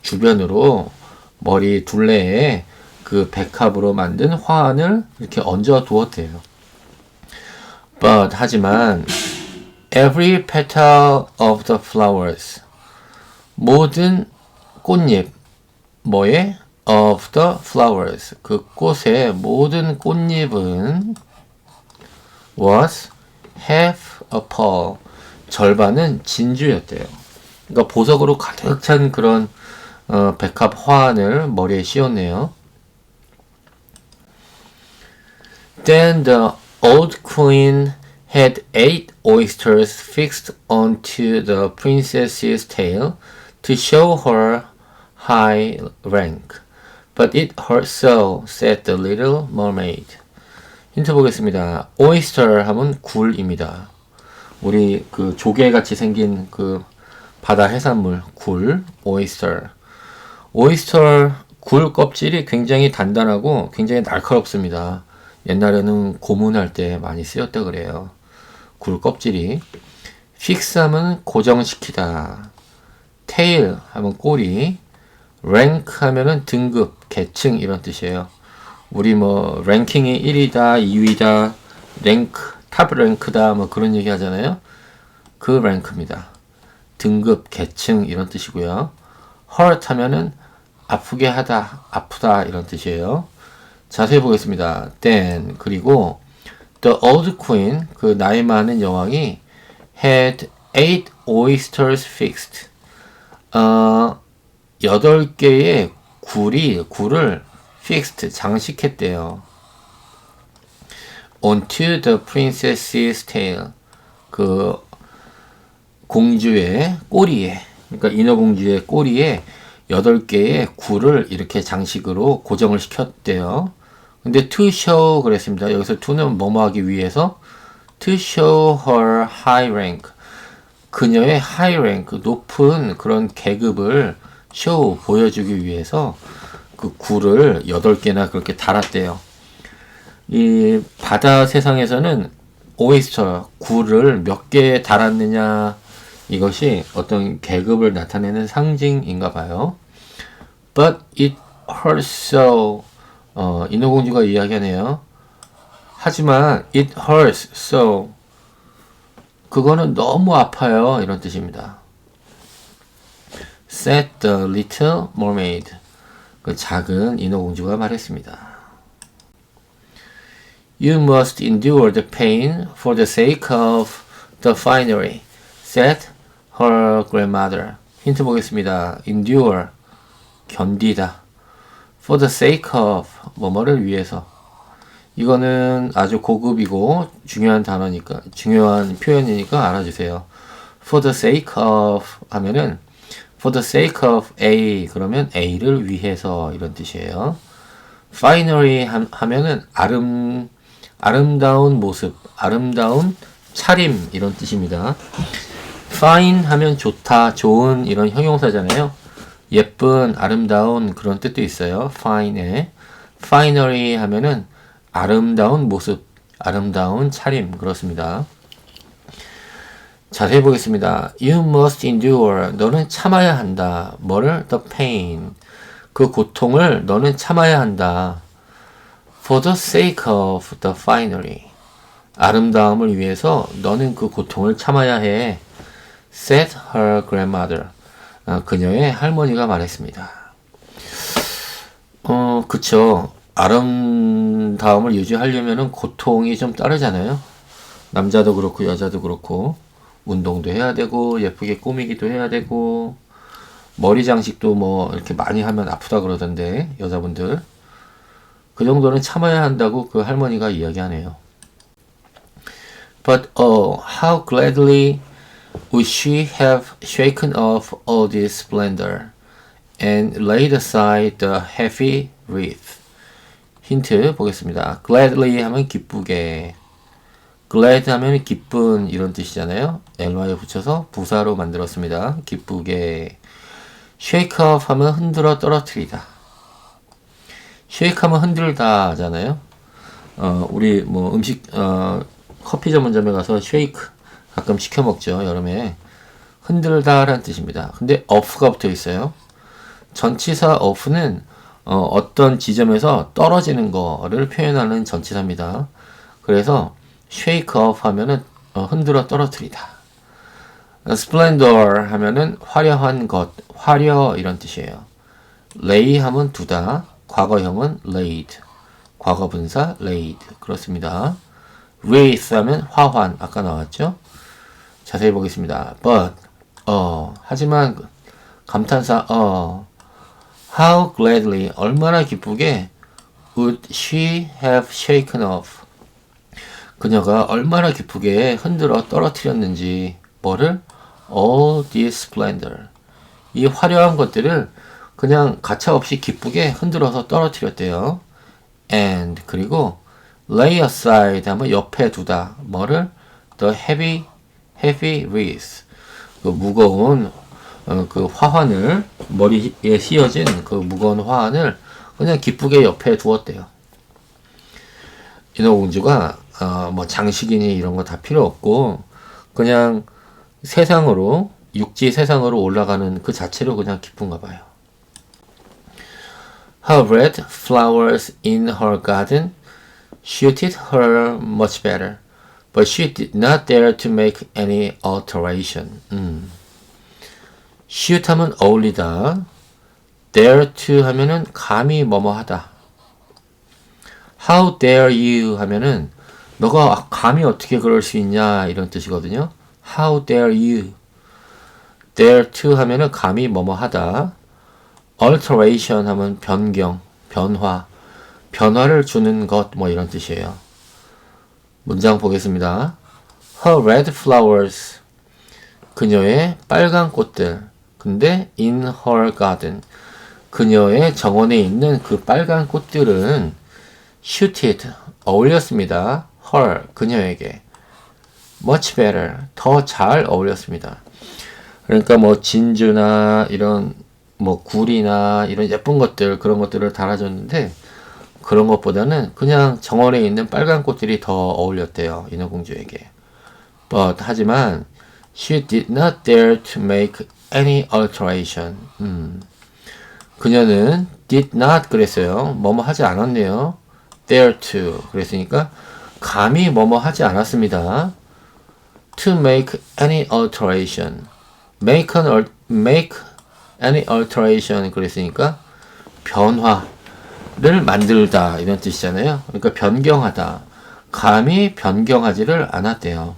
주변으로 머리 둘레에 그 백합으로 만든 화환을 이렇게 얹어 두었대요. But 하지만 every petal of the flowers 모든 꽃잎 뭐에 of the flowers 그 꽃의 모든 꽃잎은 was half a pearl 절반은 진주였대요. 그러니까 보석으로 가득 찬 그런 백합 화환을 머리에 씌웠네요. Then the old queen had 8 oysters fixed onto the princess's tail to show her high rank. But it hurt so, said the little mermaid. 힌트 보겠습니다. oyster 하면 굴입니다. 우리 그 조개같이 생긴 그 바다 해산물 굴, oyster. oyster 굴 껍질이 굉장히 단단하고 굉장히 날카롭습니다. 옛날에는 고문할 때 많이 쓰였다 그래요. 굴 껍질이. fix 하면 고정시키다. tail 하면 꼬리. rank 하면은 등급, 계층 이런 뜻이에요. 우리 뭐 랭킹이 1위다, 2위다, 랭크, 탑 랭크다 뭐 그런 얘기 하잖아요. 그 랭크입니다. 등급, 계층 이런 뜻이고요. hurt 하면은 아프게 하다, 아프다 이런 뜻이에요. 자세히 보겠습니다. Then 그리고 the old queen 그 나이 많은 여왕이 had 8 oysters fixed 8개의 굴을 fixed 장식했대요. onto the princess's tail 그 공주의 꼬리에 그러니까 인어공주의 꼬리에 8개의 굴을 이렇게 장식으로 고정을 시켰대요. 근데 to show 그랬습니다. 여기서 to는 뭐뭐 하기 위해서 to show her high rank 그녀의 high rank 높은 그런 계급을 show 보여주기 위해서 그 굴을 8개나 그렇게 달았대요. 이 바다 세상에서는 오이스터 굴을 몇 개 달았느냐 이것이 어떤 계급을 나타내는 상징인가 봐요. But it hurts so 인어공주가 이야기하네요. 하지만 it hurts so 그거는 너무 아파요 이런 뜻입니다. said the little mermaid 그 작은 인어공주가 말했습니다. You must endure the pain for the sake of the finery, said her grandmother. 힌트 보겠습니다. endure, 견디다. for the sake of, 뭐뭐를 위해서. 이거는 아주 고급이고 중요한 단어니까, 중요한 표현이니까 알아주세요. for the sake of 하면은 for the sake of A 그러면 A를 위해서 이런 뜻이에요. finery 하면은 아름다운 모습, 아름다운 차림 이런 뜻입니다. fine 하면 좋다, 좋은 이런 형용사잖아요. 예쁜, 아름다운 그런 뜻도 있어요. fine에 finery 하면은 아름다운 모습, 아름다운 차림 그렇습니다. 자세히 보겠습니다. You must endure. 너는 참아야 한다. 뭐를? The pain. 그 고통을 너는 참아야 한다. For the sake of the finery. 아름다움을 위해서 너는 그 고통을 참아야 해. Said her grandmother. 그녀의 할머니가 말했습니다. 그쵸. 아름다움을 유지하려면 고통이 좀 따르잖아요. 남자도 그렇고 여자도 그렇고 운동도 해야 되고 예쁘게 꾸미기도 해야 되고 머리 장식도 뭐 이렇게 많이 하면 아프다 그러던데 여자분들 그 정도는 참아야 한다고 그 할머니가 이야기하네요. But how gladly would she have shaken off all this splendor and laid aside the heavy wreath. 힌트 보겠습니다. gladly 하면 기쁘게 glad 하면 기쁜 이런 뜻이잖아요. ly에 붙여서 부사로 만들었습니다. 기쁘게. shake off 하면 흔들어 떨어뜨리다. shake 하면 흔들다 하잖아요. 우리 뭐 음식 커피 전문점에 가서 shake 가끔 시켜 먹죠. 여름에. 흔들다 라는 뜻입니다. 근데 off가 붙어 있어요. 전치사 off는 어떤 지점에서 떨어지는 거를 표현하는 전치사입니다. 그래서 shake off 하면은 흔들어 떨어뜨리다. splendor 하면은 화려한 것, 화려 이런 뜻이에요. lay 하면 두다, 과거형은 laid, 과거 분사 laid 그렇습니다. wreath 하면 화환 아까 나왔죠? 자세히 보겠습니다. but 하지만 감탄사 how gladly 얼마나 기쁘게 would she have shaken off 그녀가 얼마나 기쁘게 흔들어 떨어뜨렸는지 뭐를 all this splendor 이 화려한 것들을 그냥 가차없이 기쁘게 흔들어서 떨어뜨렸대요. and 그리고 lay aside 하면 옆에 두다 뭐를 the heavy wreath 그 무거운 그 화환을 머리에 씌어진 그 무거운 화환을 그냥 기쁘게 옆에 두었대요. 인어공주가 뭐 장식이니 이런 거 다 필요 없고 그냥 세상으로 육지 세상으로 올라가는 그 자체로 그냥 기쁜가 봐요. Her red flowers in her garden suited her much better, but she did not dare to make any alteration. suit 하면 어울리다, dare to 하면은 감히 뭐뭐 하다. How dare you 하면은 너가 감히 어떻게 그럴 수 있냐 이런 뜻이거든요. How dare you. dare to 하면은 감히 뭐뭐 하다. alteration 하면 변경, 변화, 변화를 주는 것 뭐 이런 뜻이에요. 문장 보겠습니다. Her red flowers. 그녀의 빨간 꽃들. 근데 in her garden. 그녀의 정원에 있는 그 빨간 꽃들은 suited, 어울렸습니다. her, 그녀에게. much better, 더 잘 어울렸습니다. 그러니까 뭐 진주나 이런 뭐 굴이나 이런 예쁜 것들, 그런 것들을 달아줬는데 그런 것보다는 그냥 정원에 있는 빨간 꽃들이 더 어울렸대요. 인어공주에게. But, 하지만 she did not dare to make any alteration. 그녀는 did not 그랬어요. 뭐뭐 하지 않았네요. dare to 그랬으니까 감히 뭐뭐 하지 않았습니다. to make any alteration. make any alteration 그랬으니까 변화를 만들다 이런 뜻이잖아요. 그러니까 변경하다. 감히 변경하지를 않았대요.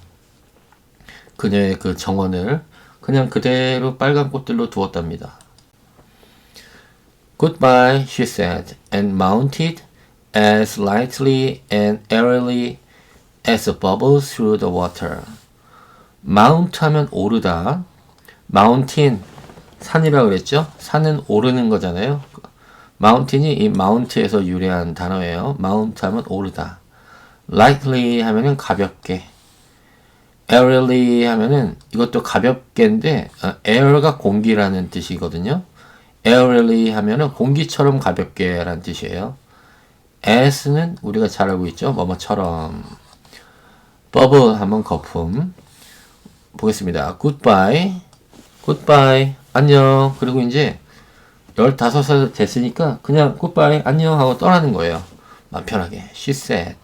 그녀의 그 정원을 그냥 그대로 빨간 꽃들로 두었답니다. Goodbye, she said, and mounted as lightly and airily as a bubble through the water. Mount 하면 오르다. Mountain, 산이라고 그랬죠? 산은 오르는 거잖아요. Mountain이 이 mount에서 유래한 단어예요. Mount 하면 오르다. Lightly 하면은 가볍게. Airily 하면은 이것도 가볍게인데 air가 공기라는 뜻이거든요. Airily 하면은 공기처럼 가볍게 라는 뜻이에요. as는 우리가 잘 알고 있죠. 뭐뭐처럼. bubble 하면 거품. 보겠습니다. goodbye. goodbye. 안녕. 그리고 이제 15살 됐으니까 그냥 goodbye. 안녕 하고 떠나는 거예요. 마음 편하게. She said.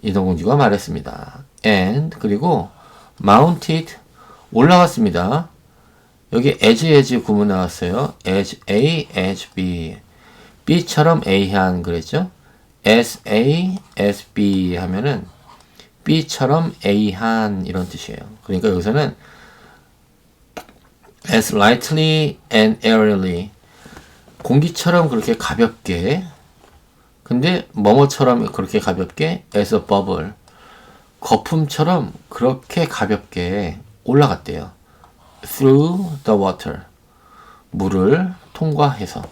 인어공주가 말했습니다. and 그리고 mounted 올라갔습니다. 여기 as 구문 나왔어요. as A, as B. B처럼 A한 그랬죠? as A, as B 하면은 B처럼 A한 이런 뜻이에요. 그러니까 여기서는 as lightly and airily 공기처럼 그렇게 가볍게 근데 뭐뭐처럼 그렇게 가볍게 as a bubble 거품처럼 그렇게 가볍게 올라갔대요. through the water 물을 통과해서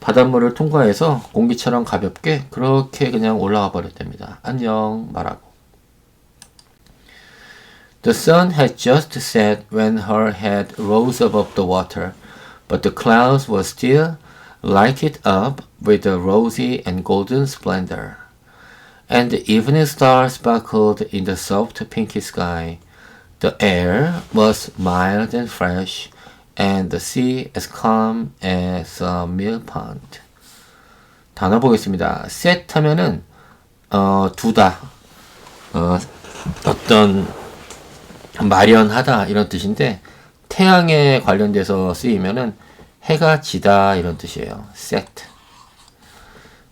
바닷물을 통과해서 공기처럼 가볍게 그렇게 그냥 올라가 버렸답니다. 안녕 말하고. The sun had just set when her head rose above the water, but the clouds were still lighted up with a rosy and golden splendor, and the evening star sparkled in the soft pinky sky. The air was mild and fresh, and the sea as calm as a mill pond. 단어 보겠습니다. set 하면은 두다. 어떤 마련하다 이런 뜻인데 태양에 관련돼서 쓰이면은 해가 지다 이런 뜻이에요. set.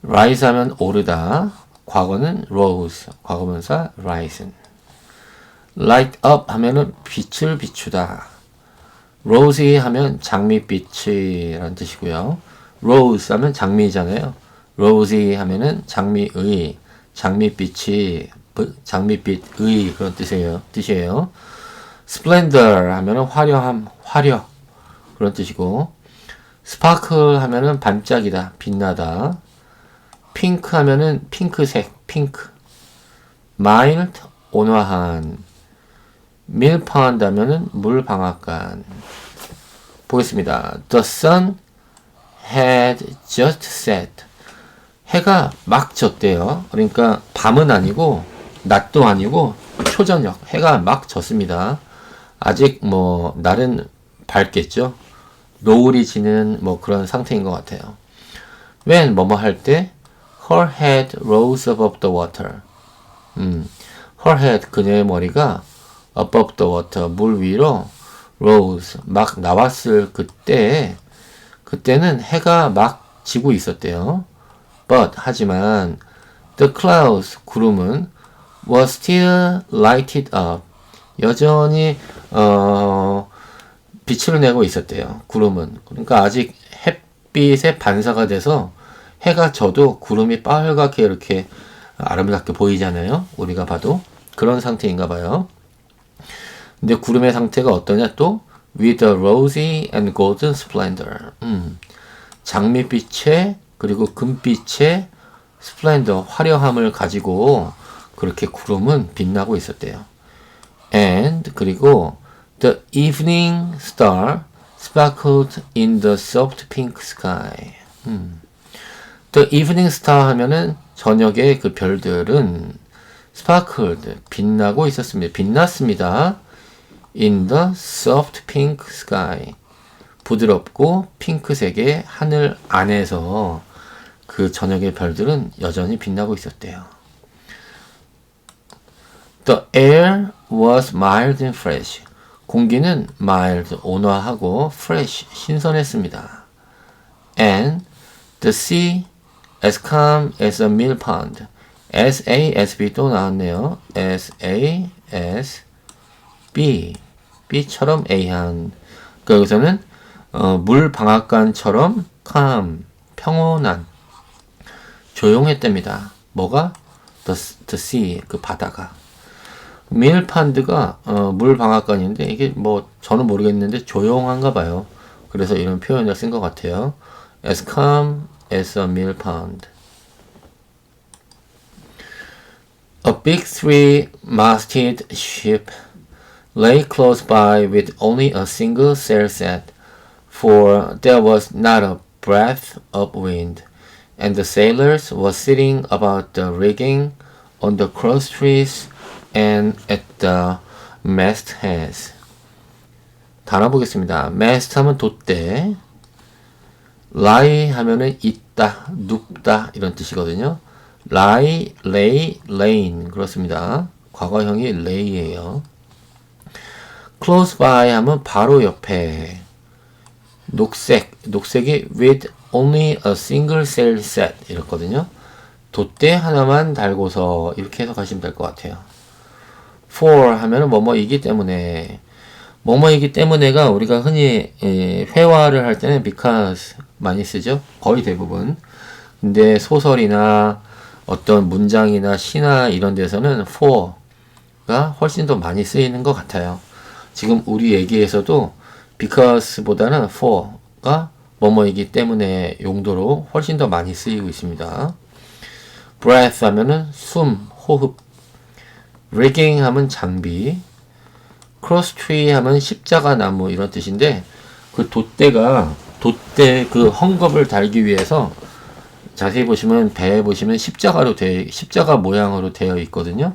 rise 하면 오르다. 과거는 rose. 과거분사 risen. light up 하면은 빛을 비추다. rosy 하면 장밋빛이라는 뜻이고요. rose 하면 장미잖아요. rosy 하면은 장미의, 장밋빛이, 장밋빛의 그런 뜻이에요. splendor 하면은 화려함, 화려 그런 뜻이고, sparkle 하면은 반짝이다, 빛나다. pink 하면은 핑크색, 핑크. mild 온화한. 밀펀드 하면은 물방앗간. 보겠습니다. The sun had just set. 해가 막 졌대요. 그러니까 밤은 아니고 낮도 아니고 초저녁 해가 막 졌습니다. 아직 뭐 날은 밝겠죠. 노을이 지는 뭐 그런 상태인 것 같아요. when 뭐뭐 할 때 her head rose above the water. her head 그녀의 머리가 above the water 물 위로 rose 막 나왔을 그때는 해가 막 지고 있었대요. but 하지만 the clouds 구름은 were still lighted up 여전히 빛을 내고 있었대요. 구름은 그러니까 아직 햇빛에 반사가 돼서 해가 져도 구름이 빨갛게 이렇게 아름답게 보이잖아요. 우리가 봐도 그런 상태인가 봐요. 근데 구름의 상태가 어떠냐 또 with a rosy and golden splendor. 장밋빛의 그리고 금빛의 splendor 화려함을 가지고 그렇게 구름은 빛나고 있었대요. and 그리고 the evening star sparkled in the soft pink sky. The evening star 하면은 저녁의 그 별들은 sparkled 빛나고 있었습니다. 빛났습니다. in the soft pink sky 부드럽고 핑크색의 하늘 안에서 그 저녁의 별들은 여전히 빛나고 있었대요. The air was mild and fresh. 공기는 mild, 온화하고 fresh, 신선했습니다. And the sea as calm as a mill pond. S-A-S-B 또 나왔네요. S-A-S-B B처럼 A한. 그러니까 여기서는 물 방앗간처럼 calm, 평온한, 조용했답니다. 뭐가? The sea, 그 바다가. 밀판드가 물 방앗간인데 이게 뭐 저는 모르겠는데 조용한가 봐요. 그래서 이런 표현을 쓴 것 같아요. As calm as a mill pond. A big three-masted ship lay close by with only a single sail set, for there was not a breath of wind, and the sailors were sitting about the rigging on the crosstrees and at the mastheads. 단어 보겠습니다. mast 하면 돛대, lie 하면은 있다, 눕다 이런 뜻이거든요. lie, lay, laying 그렇습니다. 과거형이 lay예요. close by 하면 바로 옆에. 녹색이 with only a single sail set 이렇거든요. 돛대 하나만 달고서 이렇게 해석하시면 될 것 같아요. for 하면은 뭐뭐이기 때문에. 뭐뭐이기 때문에가 우리가 흔히 회화를 할 때는 because 많이 쓰죠. 거의 대부분. 근데 소설이나 어떤 문장이나 시나 이런 데서는 for가 훨씬 더 많이 쓰이는 것 같아요. 지금 우리 얘기에서도 because보다는 for가 뭐뭐이기 때문에 용도로 훨씬 더 많이 쓰이고 있습니다. breath 하면은 숨, 호흡. rigging 하면 장비. cross tree 하면 십자가 나무 이런 뜻인데 그 돛대 그 헝겊을 달기 위해서 자세히 보시면 배에 보시면 십자가 모양으로 되어 있거든요.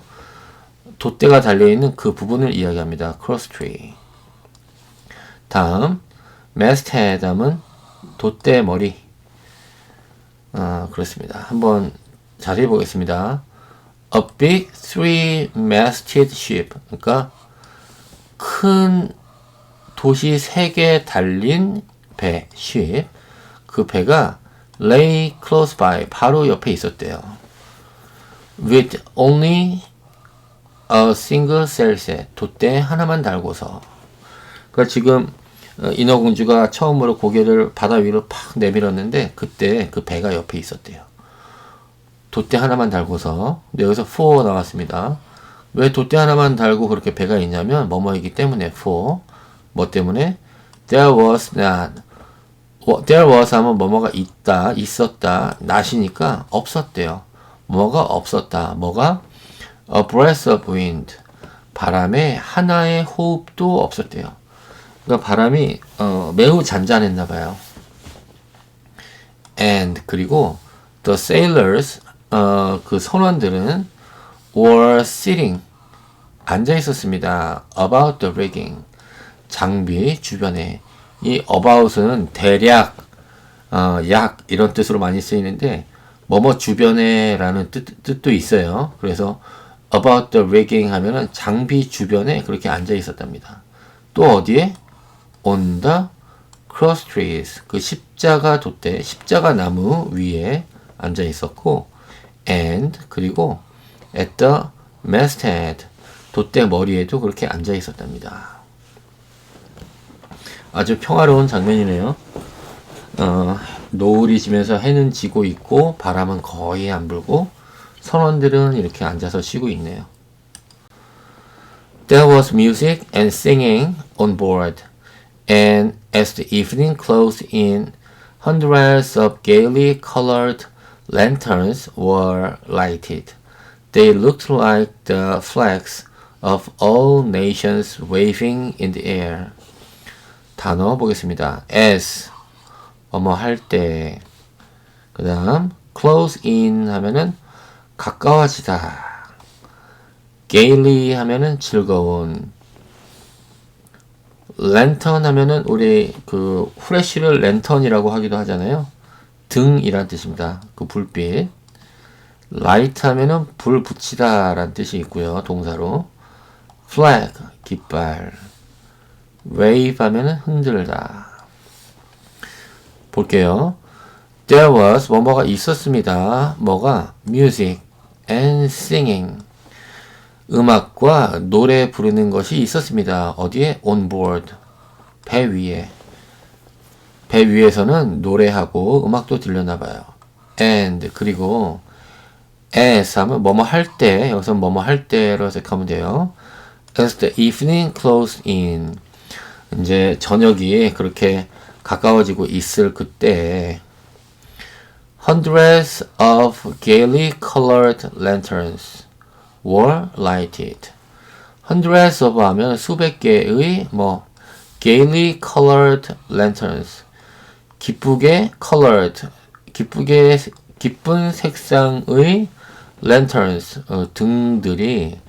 돛대가 달려있는 그 부분을 이야기합니다. cross tree. 다음 masthead 하면 돛대 머리. 그렇습니다. 한번 자세히 보겠습니다. A big three-masted ship. 그러니까 큰 도시 3개 달린 배, ship. 그 배가 lay close by, 바로 옆에 있었대요. With only a single sailset, 돛대 하나만 달고서. 그러니까 지금 인어공주가 처음으로 고개를 바다 위로 팍 내밀었는데 그때 그 배가 옆에 있었대요. 돛대 하나만 달고서. 근데 여기서 for 나왔습니다. 왜 돛대 하나만 달고 그렇게 배가 있냐면 뭐뭐이기 때문에 for. 뭐 때문에? There was not. There was 하면 뭐뭐가 있다, 있었다. not이니까 없었대요. 뭐가 없었다. 뭐가? A breath of wind. 바람에 하나의 호흡도 없었대요. 그러니까 바람이 매우 잔잔했나 봐요. And 그리고 the sailors 그 선원들은 were sitting 앉아 있었습니다. About the rigging 장비 주변에. 이 about은 대략 약 이런 뜻으로 많이 쓰이는데 뭐뭐 주변에라는 뜻도 있어요. 그래서 about the rigging 하면은 장비 주변에 그렇게 앉아 있었답니다. 또 어디에? on the cross trees 그 십자가 돛대, 십자가 나무 위에 앉아 있었고 and 그리고 at the masthead 돛대 머리에도 그렇게 앉아 있었답니다. 아주 평화로운 장면이네요. 노을이 지면서 해는 지고 있고 바람은 거의 안 불고 선원들은 이렇게 앉아서 쉬고 있네요. There was music and singing on board, and as the evening closed in, hundreds of gaily colored lanterns were lighted. They looked like the flags of all nations waving in the air. 단어 보겠습니다. as 뭐뭐 할 때. 그 다음 close in 하면은 가까워지다. gaily 하면은 즐거운. lantern 하면은 우리 그 후레쉬를 랜턴이라고 하기도 하잖아요. 등이란 뜻입니다. 그 불빛. light 하면은 불 붙이다 라는 뜻이 있고요. 동사로. flag 깃발. wave 하면은 흔들다. 볼게요. There was 뭐뭐가 있었습니다. 뭐가? music and singing. 음악과 노래 부르는 것이 있었습니다. 어디에? on board. 배 위에. 배 위에서는 노래하고 음악도 들렸나 봐요. and 그리고 as 하면 뭐뭐 할 때, 여기서 뭐뭐 할 때로 해석하면 돼요. As the evening closed in. 이제 저녁이 그렇게 가까워지고 있을 그때 hundreds of gaily colored lanterns were lighted. hundreds of 하면 수백 개의 뭐 gaily colored lanterns 기쁘게 colored 기쁘게 기쁜 색상의 lanterns 등들이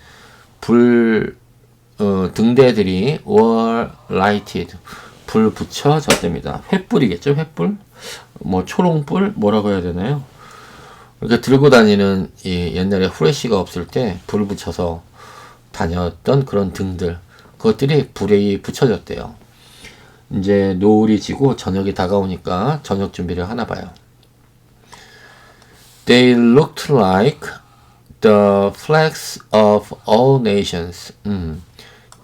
등대들이 were lighted 불 붙여졌답니다. 횃불이겠죠, 횃불? 뭐 초롱불 뭐라고 해야 되나요? 이렇게 들고 다니는 이 옛날에 후레쉬가 없을 때 불 붙여서 다녔던 그런 등들 그것들이 불에 붙여졌대요. 이제 노을이 지고 저녁이 다가오니까 저녁 준비를 하나 봐요. They looked like the flags of all nations.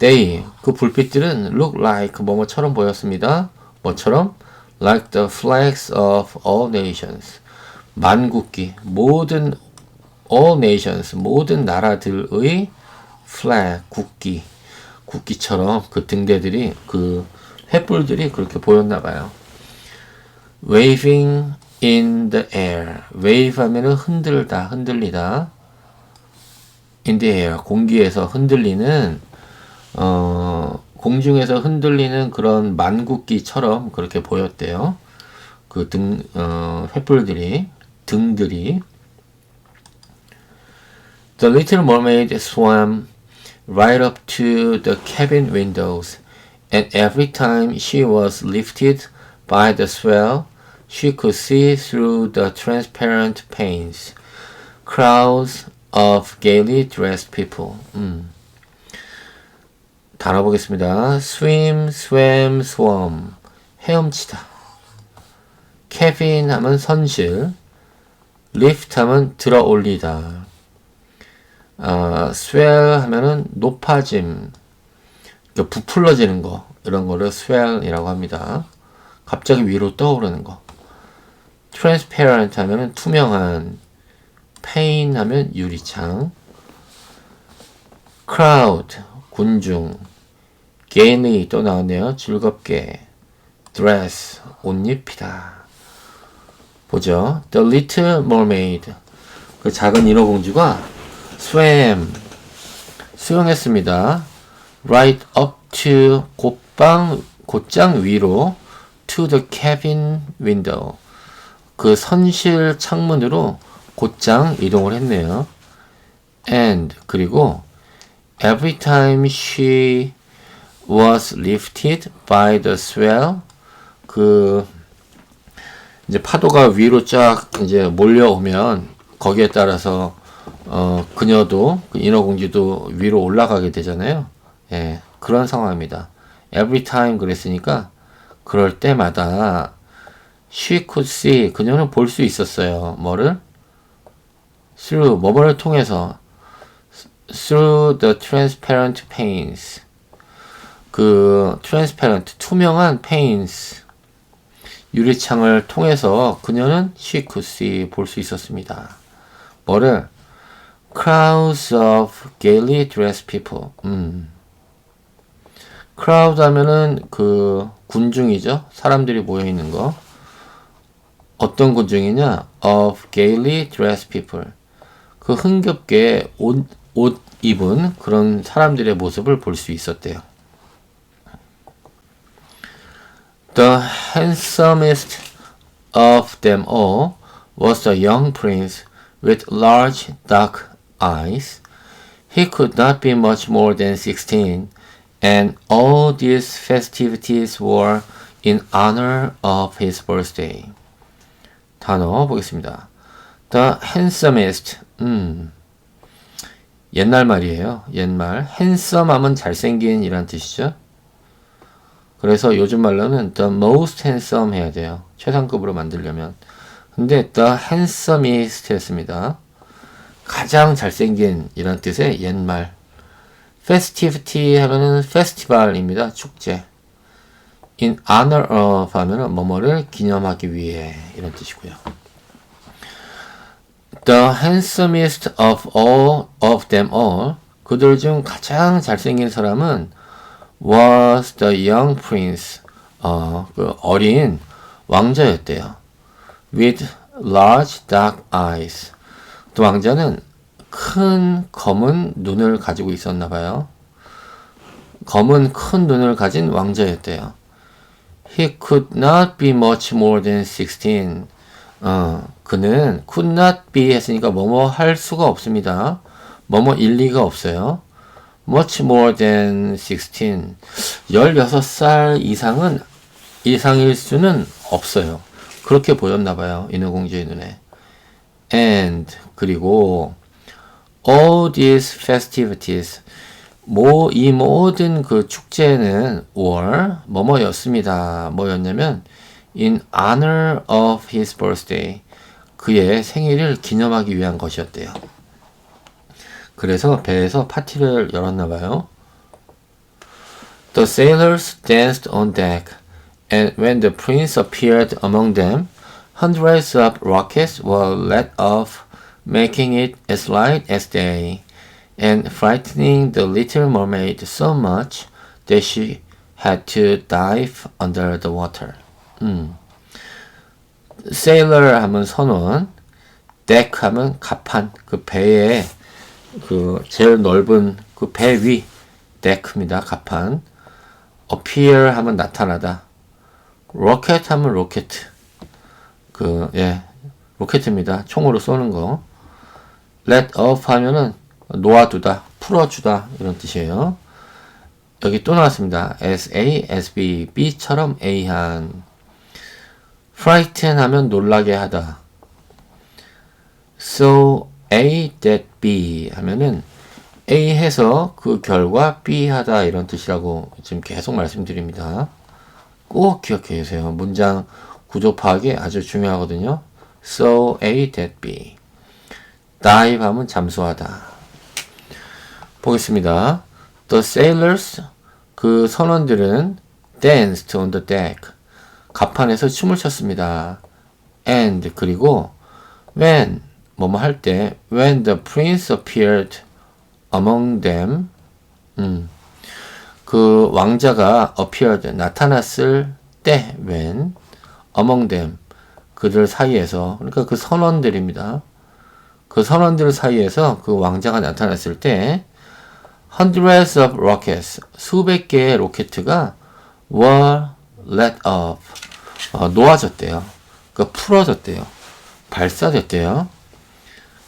They 그 불빛들은 look like 뭐뭐처럼 보였습니다. 뭐처럼? Like the flags of all nations. 만국기 모든 all nations 모든 나라들의 flag 국기처럼 그 등대들이 그 횃불들이 그렇게 보였나 봐요. Waving in the air. wave 하면은 흔들다, 흔들리다. in the air 공기에서 흔들리는 공중에서 흔들리는 그런 만국기처럼 그렇게 보였대요. 그 횃불들이, 등들이. The little mermaid swam right up to the cabin windows, and every time she was lifted by the swell, she could see through the transparent panes crowds of gaily dressed people. 단어 보겠습니다. swim, swam, swam. 헤엄치다. cabin 하면 선실. lift 하면 들어 올리다. swell 하면은 높아짐. 그러니까 부풀러지는 거. 이런 거를 swell이라고 합니다. 갑자기 위로 떠오르는 거. transparent 하면은 투명한. pane 하면 유리창. crowd 군중. gaily 또 나왔네요. 즐겁게. dress 옷 입히다. 보죠. The Little Mermaid 그 작은 인어공주가 swam 수영했습니다. right up to 곧장 위로 to the cabin window 그 선실 창문으로 곧장 이동을 했네요. and 그리고 every time she was lifted by the swell 그 이제 파도가 위로 쫙 이제 몰려오면 거기에 따라서 그녀도 그 인어공주도 위로 올라가게 되잖아요. 예, 그런 상황입니다. every time 그랬으니까 그럴 때마다 she could see 그녀는 볼 수 있었어요. 뭐를? through 뭐뭐를 통해서 through the transparent panes 그 transparent 투명한 panes 유리창을 통해서 그녀는 she could see 볼 수 있었습니다. 뭐를? crowds of gaily dressed people. crowd 하면은 그 군중이죠. 사람들이 모여 있는 거. 어떤 군중이냐? of gaily dressed people. 그 흥겹게 옷 입은 그런 사람들의 모습을 볼 수 있었대요. The handsomest of them all was the young prince with large dark eyes. He could not be much more than 16, and all these festivities were in honor of his birthday. 단어 보겠습니다. The handsomest, 옛날 말이에요. 옛말. handsome 하면 잘생긴 이란 뜻이죠. 그래서 요즘 말로는 the most handsome 해야 돼요. 최상급으로 만들려면. 근데 the handsomest 했습니다. 가장 잘생긴 이란 뜻의 옛말. festivity 하면은 페스티벌입니다. 축제. in honor of 하면은 뭐뭐를 기념하기 위해 이런 뜻이고요. The handsomest of all of them all 그들 중 가장 잘생긴 사람은 was the young prince 그 어린 왕자였대요. with large dark eyes 또 왕자는 큰 검은 눈을 가지고 있었나 봐요. 검은 큰 눈을 가진 왕자였대요. He could not be much more than 16. 그는 could not be 했으니까 뭐뭐 할 수가 없습니다. 뭐뭐 일리가 없어요. much more than 16. 16살 이상일 수는 없어요. 그렇게 보였나 봐요. 인어공주의 눈에. and 그리고 all these festivities 이 모든 그 축제는 were 뭐뭐였습니다. 뭐였냐면 in honor of his birthday 그의 생일을 기념하기 위한 것이었대요. 그래서 배에서 파티를 열었나 봐요. The sailors danced on deck, and when the prince appeared among them, hundreds of rockets were let off, making it as light as day, and frightening the little mermaid so much that she had to dive under the water. sailor 하면 선원, deck 하면 갑판, 그 배에 그 제일 넓은 그 배 위 deck입니다. 갑판. appear 하면 나타나다. rocket 하면 로켓. 로켓입니다. 총으로 쏘는 거. let off 하면은 놓아두다, 풀어주다 이런 뜻이에요. 여기 또 나왔습니다. SA, SB, B처럼 A한. frighten 하면 놀라게 하다. So A that B 하면은 A 해서 그 결과 B 하다 이런 뜻이라고 지금 계속 말씀드립니다. 꼭 기억해 주세요. 문장 구조 파악이 아주 중요하거든요. So A that B. dive 하면 잠수하다. 보겠습니다. The sailors, 그 선원들은 danced on the deck. 갑판에서 춤을 췄습니다. And, 그리고 when, 뭐뭐 할 때, when the prince appeared among them, 그 왕자가 appeared, 나타났을 때, when, among them, 그들 사이에서, 그러니까 그 선원들입니다. 그 선원들 사이에서 그 왕자가 나타났을 때, hundreds of rockets, 수백 개의 로켓가 were let off, 놓아졌대요. 그러니까 풀어졌대요. 발사됐대요.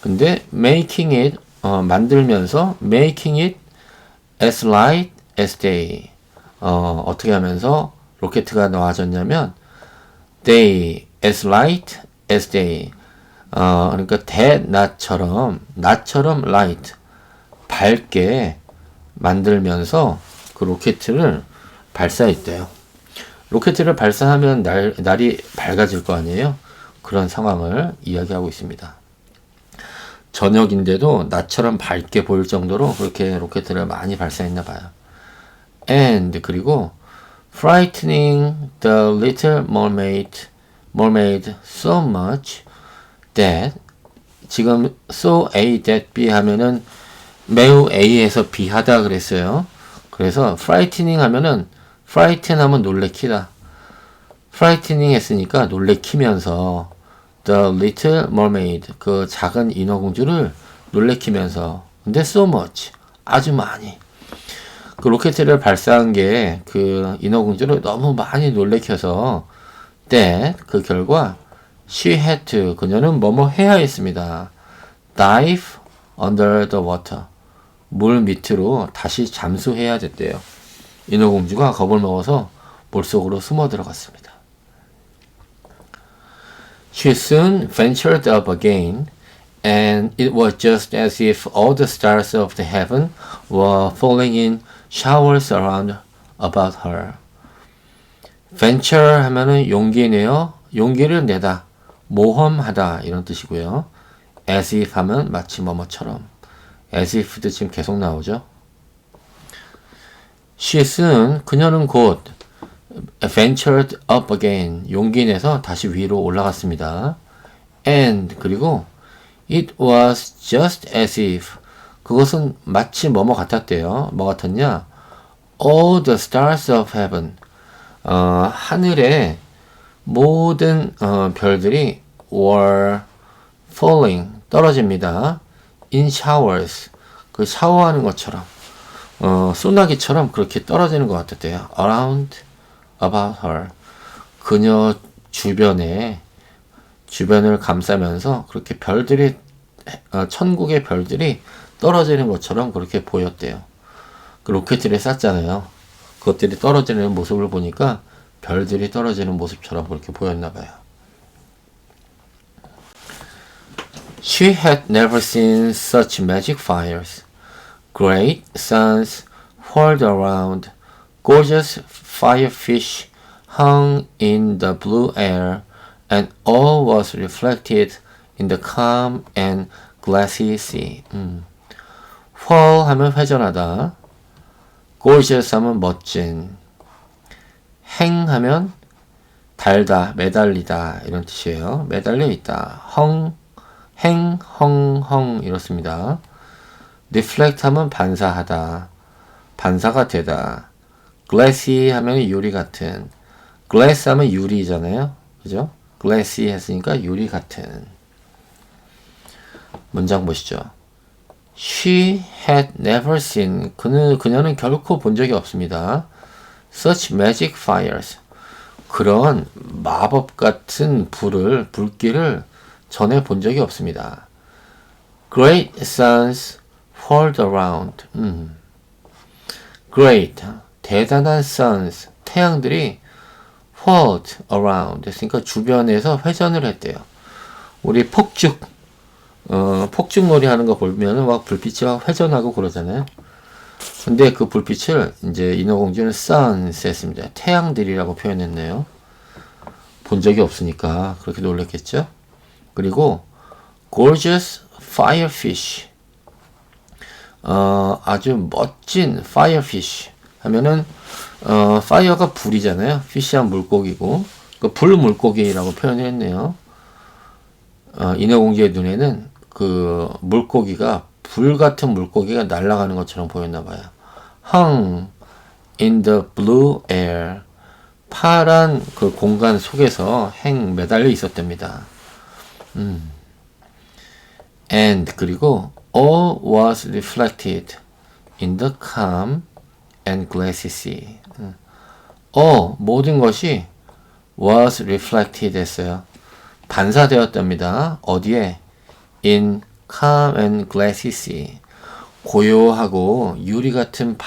근데 making it, 만들면서 making it as light as day, 어떻게 하면서 로켓가 놓아졌냐면 day, as light as day, 그러니까 대낮처럼, 낮처럼 light, 밝게 만들면서 그 로켓을 발사했대요. 로켓을 발사하면 날이 밝아질 거 아니에요? 그런 상황을 이야기하고 있습니다. 저녁인데도 낮처럼 밝게 보일 정도로 그렇게 로켓을 많이 발사했나 봐요. And, 그리고 frightening the little mermaid so much that, 지금 so A that B 하면은 매우 A에서 B 하다 그랬어요. 그래서 frightening 하면은 frighten 하면 놀래키다. frightening 했으니까 놀래키면서 the little mermaid, 그 작은 인어공주를 놀래키면서, 근데 so much, 아주 많이, 그 로켓을 발사한 게 그 인어공주를 너무 많이 놀래켜서 that, 그 결과 she had to, 그녀는 뭐뭐 해야 했습니다. dive under the water, 물 밑으로 다시 잠수해야 됐대요. 인어공주가 겁을 먹어서 물속으로 숨어 들어갔습니다. She soon ventured up again, and it was just as if all the stars of the heaven were falling in showers around about her. venture 하면은 용기 내어, 용기를 내다, 모험하다 이런 뜻이고요. as if 하면 마치 뭐뭐처럼. as if도 지금 계속 나오죠. She soon, 그녀는 곧 ventured up again, 용기 내서 다시 위로 올라갔습니다. And, 그리고 it was just as if, 그것은 마치 뭐뭐 같았대요. 뭐 같았냐? All the stars of heaven, 하늘의 모든 별들이 were falling, 떨어집니다. in showers, 그 샤워하는 것처럼, 소나기처럼 그렇게 떨어지는 것 같았대요. around about her, 그녀 주변에, 주변을 감싸면서 그렇게 별들이, 천국의 별들이 떨어지는 것처럼 그렇게 보였대요. 그 로켓을 쐈잖아요. 그것들이 떨어지는 모습을 보니까 별들이 떨어지는 모습처럼 그렇게 보였나 봐요. She had never seen such magic fires. Great suns whirled around. Gorgeous firefish hung in the blue air, and all was reflected in the calm and glassy sea. whirl 하면 회전하다. gorgeous 하면 멋진. hang 하면 달다, 매달리다 이런 뜻이에요. 매달려 있다. hang, hung 이렇습니다. reflect 하면 반사하다, 반사가 되다. glassy 하면 유리 같은. glass 하면 유리잖아요. 그죠? glassy 했으니까 유리 같은. 문장 보시죠. She had never seen, 그녀는 결코 본 적이 없습니다. Such magic fires, 그런 마법 같은 불길을 전에 본 적이 없습니다. Great suns whirled around. Great, 대단한 suns, 태양들이 whirled around 했으니까 주변에서 회전을 했대요. 우리 폭죽, 폭죽놀이 하는 거 보면은 막 불빛이 막 회전하고 그러잖아요. 근데 그 불빛을 이제 인어공주는 sunset입니다. 태양들이라고 표현했네요. 본 적이 없으니까 그렇게 놀랬겠죠. 그리고 gorgeous firefish, 아주 멋진 firefish 하면은 fire가 불이잖아요. fish한 물고기고 그 불 물고기라고 표현했네요. 인어공주의 눈에는 그 물고기가 불 같은 물고기가 날아가는 것처럼 보였나 봐요. hung in the blue air, 파란 그 공간 속에서 매달려 있었답니다. And 그리고 all was reflected in the calm and glassy sea. 모든 것이 was reflected 했어요. 반사되었답니다. 어디에? in calm and glassy sea. 고요하고 유리 같은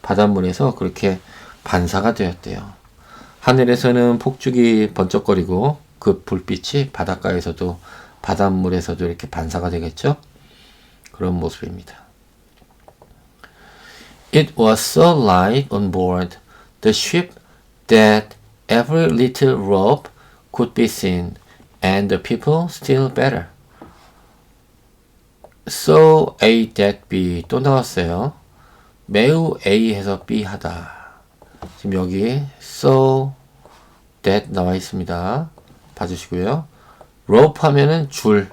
바닷물에서 그렇게 반사가 되었대요. 하늘에서는 폭죽이 번쩍거리고 그 불빛이 바닷가에서도 바닷물에서도 이렇게 반사가 되겠죠? 그런 모습입니다. It was so light on board the ship that every little rope could be seen, and the people still better. So A that B 또 나왔어요. 매우 A 해서 B 하다. 지금 여기 so that 나와 있습니다. 봐주시고요. rope 하면은 줄,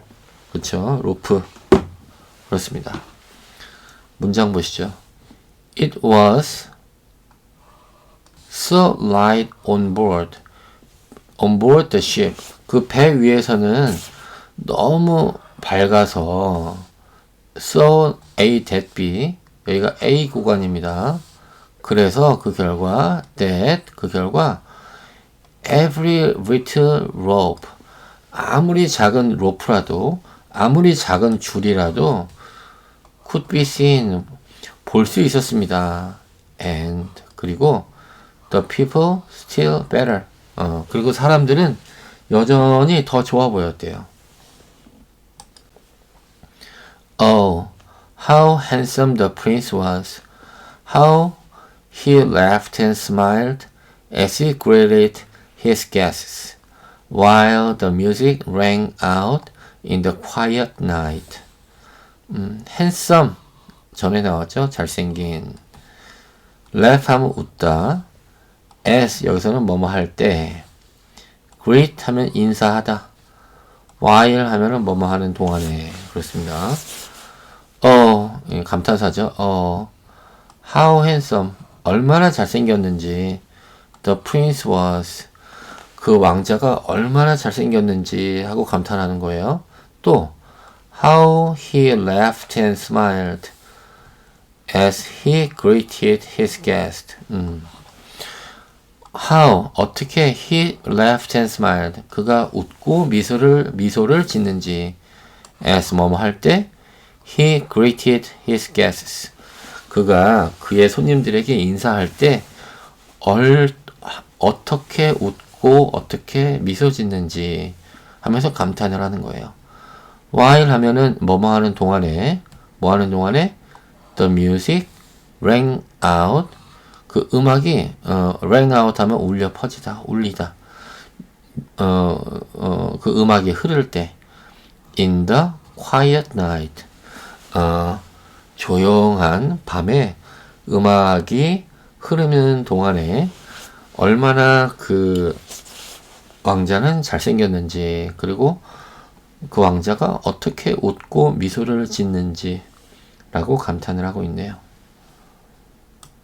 그렇죠? 로프. 그렇습니다. 문장 보시죠. It was so light on board the ship. 그 배 위에서는 너무 밝아서 so A that B, 여기가 A 구간입니다. 그래서 그 결과 every little rope, 아무리 작은 로프라도 아무리 작은 줄이라도 could be seen, 볼 수 있었습니다. And 그리고 the people still better, 그리고 사람들은 여전히 더 좋아 보였대요. Oh, how handsome the prince was. How he laughed and smiled as he greeted his guests, while the music rang out in the quiet night. handsome, 전에 나왔죠? 잘생긴. laugh 하면 웃다. as 여기서는 뭐뭐 할 때. greet 하면 인사하다. while 하면은 뭐뭐 하는 동안에. 그렇습니다. 감탄사죠. how handsome, 얼마나 잘생겼는지. the prince was, 그 왕자가 얼마나 잘생겼는지 하고 감탄하는 거예요. 또 how he laughed and smiled as he greeted his guest. how, 어떻게 he laughed and smiled, 그가 웃고 미소를 짓는지. as 뭐뭐 할 때 he greeted his guests, 그가 그의 손님들에게 인사할 때 어떻게 웃고 어떻게 미소 짓는지 하면서 감탄을 하는 거예요. while 하면은 뭐뭐 하는 동안에, 뭐 하는 동안에 the music rang out, 그 음악이 rang out 하면 울려 퍼지다, 울리다. 그 음악이 흐를 때 in the quiet night, 조용한 밤에 음악이 흐르는 동안에 얼마나 그 왕자는 잘생겼는지, 그리고 그 왕자가 어떻게 웃고 미소를 짓는지 라고 감탄을 하고 있네요.